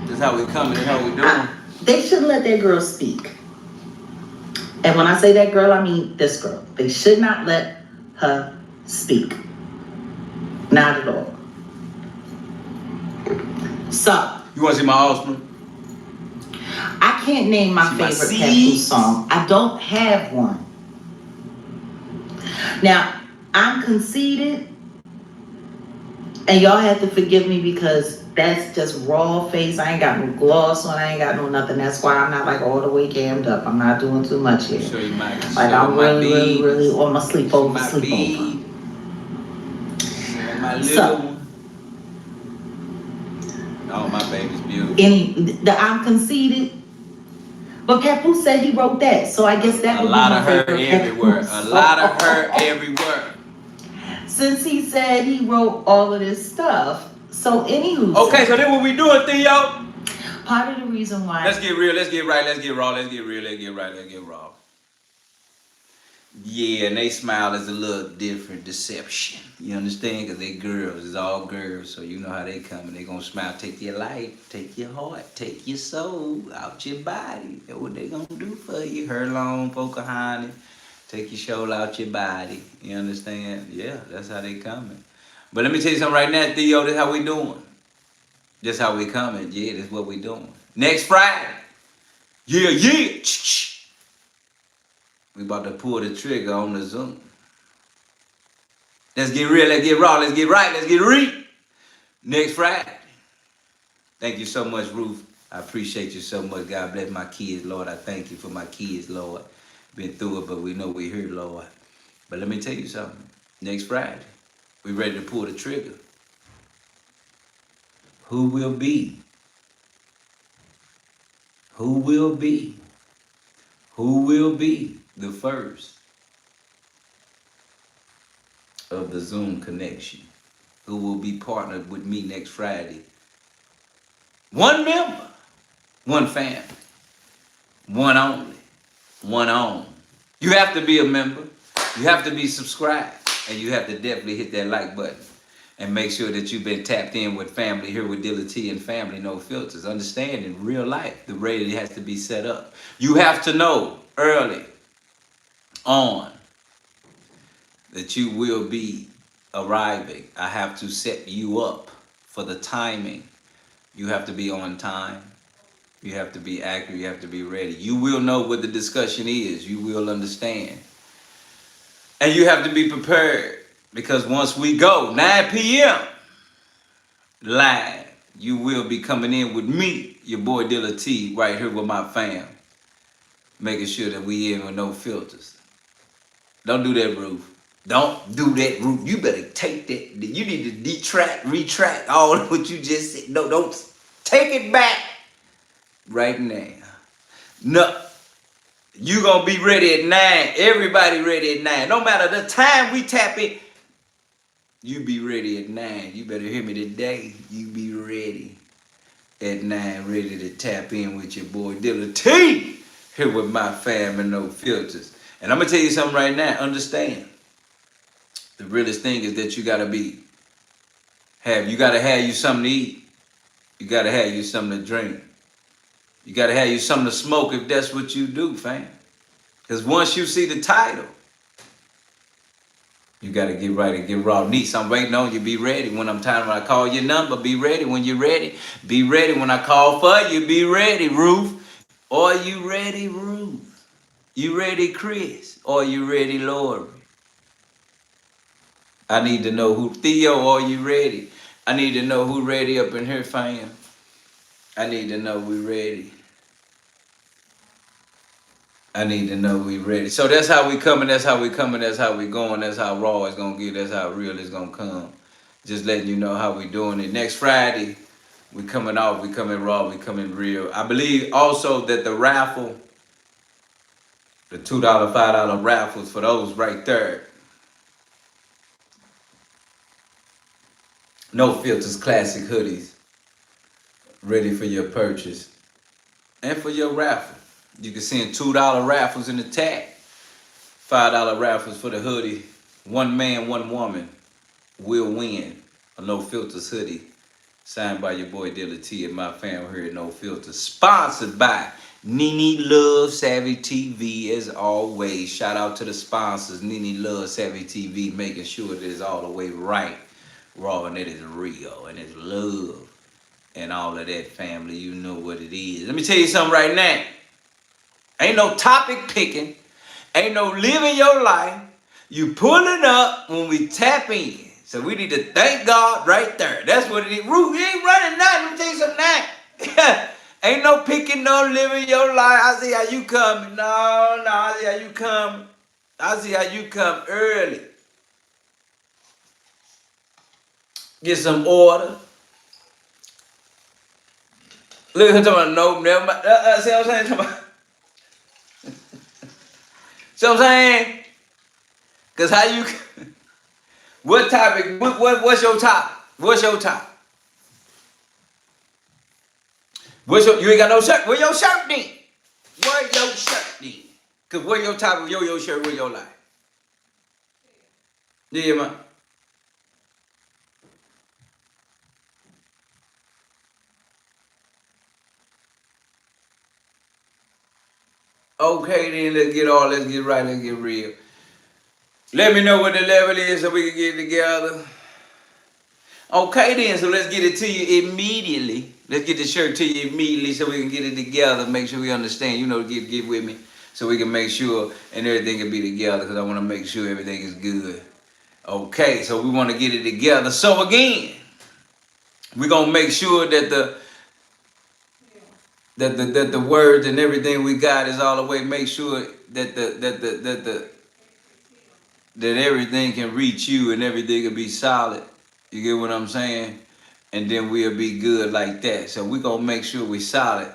This is how we coming. This is how we doing.
They shouldn't let that girl speak. And when I say that girl, I mean this girl. They should not let her speak. Not at all. So.
You want to see my offspring?
I can't name my favorite Papoose song. I don't have one. Now, I'm conceited. And y'all have to forgive me because that's just raw face. I ain't got no gloss on. I ain't got no nothing. That's why I'm not like all the way cammed up. I'm not doing too much here. Like I'm really on my sleepover. So,
oh, my baby's beautiful.
I'm conceited. But Papoose said he wrote that. So I guess that would be my favorite
everywhere. A lot of her everywhere.
Since he said he wrote all of this stuff. So anywho.
Okay, so then what we doing, Theo?
Part of the reason why.
Let's get real, let's get right, let's get raw, let's get real, let's get right, let's get raw. Yeah, and they smile is a little different deception. You understand? Because they girls, it's all girls. So you know how they come and they gonna smile, take your life, take your heart, take your soul out your body. That's what they gonna do for you. Her long, Pocahontas, take your soul out your body. You understand? Yeah, that's how they coming. But let me tell you something right now, Theo, this is how we doing. This how we coming. Yeah, this is what we doing. Next Friday. Yeah. We about to pull the trigger on the Zoom. Let's get real, let's get raw, let's get right, let's get real. Next Friday. Thank you so much, Ruth. I appreciate you so much. God bless my kids, Lord. I thank you for my kids, Lord. Been through it, but we know we're here, Lord. But let me tell you something. Next Friday, we ready to pull the trigger. Who will be? Who will be? Who will be the first of the Zoom connection? Who will be partnered with me next Friday? One member, one family, one only, one on. You have to be a member. You have to be subscribed. And you have to definitely hit that like button. And make sure that you've been tapped in with family here with Dilla T and family, no filters. Understand in real life, the radio has to be set up. You have to know early on that you will be arriving. I have to set you up for the timing. You have to be on time. You have to be accurate. You have to be ready. You will know what the discussion is. You will understand. And you have to be prepared. Because once we go, 9 p.m. live, you will be coming in with me, your boy Dilla T, right here with my fam. Making sure that we in with no filters. Don't do that, Ruth. Don't do that, Ruth. You better take that. You need to retract all of what you just said. No, don't take it back right now. No. You gonna be ready at 9. Everybody ready at 9. No matter the time we tap in. You be ready at 9. You better hear me today. You be ready. at 9, ready to tap in with your boy Dilla T. Here with my fam and no filters. And I'm gonna tell you something right now. Understand, the realest thing is that you gotta have you something to eat. You gotta have you something to drink. You gotta have you something to smoke if that's what you do, fam. Because once you see the title, you gotta get right and get raw. Niece, I'm waiting on you. Be ready when I'm time. When I call your number, be ready when you're ready. Be ready when I call for you. Be ready, Ruth. Are you ready, Ruth? You ready, Chris? Are you ready, Lori? I need to know who. Theo, are you ready? I need to know who ready up in here, fam. I need to know we ready. I need to know we ready. So that's how we coming, that's how we coming, that's how we going, that's how raw it's gonna get, that's how real it's gonna come. Just letting you know how we doing it. Next Friday, we coming off, we coming raw, we coming real. I believe also that the raffle, the $2, $5 raffles for those right there. No Filters Classic hoodies, ready for your purchase and for your raffle. You can send $2 raffles in the tag, $5 raffles for the hoodie. One man, one woman will win a No Filters hoodie signed by your boy Dilla T and my family here at No Filters. Sponsored by Nene Love Savvy TV as always. Shout out to the sponsors, Nene Love Savvy TV, making sure that it's all the way right, raw, and it is real, and it's love, and all of that, family. You know what it is. Let me tell you something right now. Ain't no topic picking. Ain't no living your life. You pulling up when we tap in. So we need to thank God right there. That's what it is. Ruth, you ain't running nothing. Let me tell you something now. Ain't no picking, no living your life. I see how you coming. No, I see how you coming. I see how you come early. Get some order. Look at him talking about, no, never mind. See what I'm saying? See what I'm saying? Because how you, what topic, what's your topic? What's your topic? You ain't got no shirt. Where your shirt then? Where your shirt then? Because where your topic, your shirt, where your life? Yeah, man. Okay, then let's get right, let's get real. Let me know what the level is so we can get it together. Okay then, so let's get it to you immediately. Let's get the shirt to you immediately so we can get it together. Make sure we understand, get with me. So we can make sure and everything can be together because I want to make sure everything is good. Okay, so we want to get it together. So again, we're going to make sure that the words and everything we got is all the way. Make sure that that everything can reach you and everything can be solid. You get what I'm saying? And then we'll be good like that. So we're going to make sure we're solid.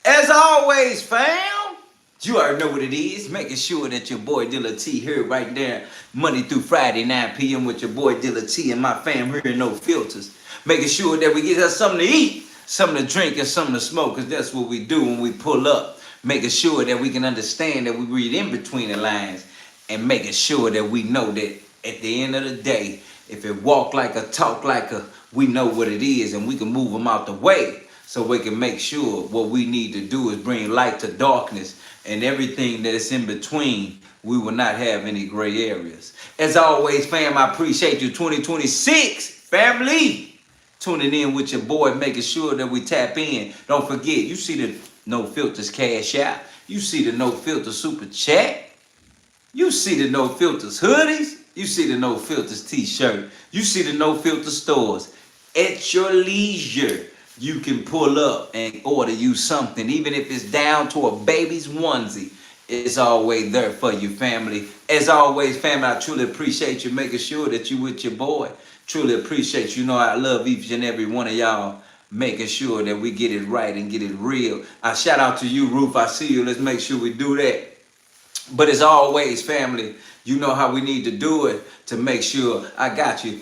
As always, fam, you already know what it is. Making sure that your boy Dilla T here right there, Monday through Friday, 9 p.m. with your boy Dilla T and my fam here in No Filters. Making sure that we get us something to eat, something to drink, and something to smoke, because that's what we do when we pull up. Making sure that we can understand that we read in between the lines and making sure that we know that at the end of the day, if it walk like a, talk like a, we know what it is and we can move them out the way so we can make sure what we need to do is bring light to darkness and everything that is in between, we will not have any gray areas. As always, fam, I appreciate you. 2026, family, tuning in with your boy, making sure that we tap in. Don't forget, you see the No Filters Cash App. You see the No Filters Super Chat. You see the No Filters hoodies. You see the No Filters t-shirt. You see the No Filters stores. At your leisure, you can pull up and order you something. Even if it's down to a baby's onesie, it's always there for you, family. As always, family, I truly appreciate you making sure that you with your boy. Truly appreciate you. You know I love each and every one of y'all making sure that we get it right and get it real. I shout out to you, Ruth. I see you. Let's make sure we do that. But as always, family, you know how we need to do it to make sure I got you.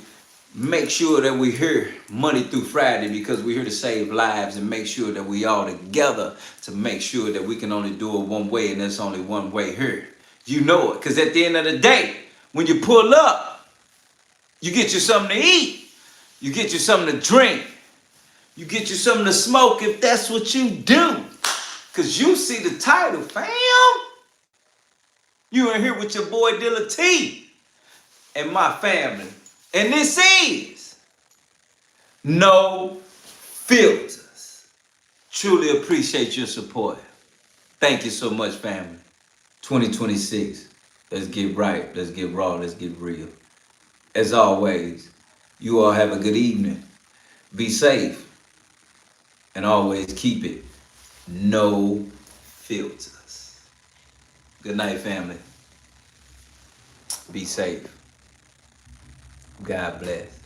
make sure that we here Monday through Friday because we're here to save lives and make sure that we all together to make sure that we can only do it one way and there's only one way here. You know it, because at the end of the day, when you pull up, you get you something to eat, you get you something to drink, you get you something to smoke if that's what you do. Because you see the title, fam. You in here with your boy Dilla T and my family. And this is No Filters. Truly appreciate your support. Thank you so much, family. 2026. Let's get right. Let's get raw. Let's get real. As always, you all have a good evening. Be safe. And always keep it no filters. Good night, family. Be safe. God bless.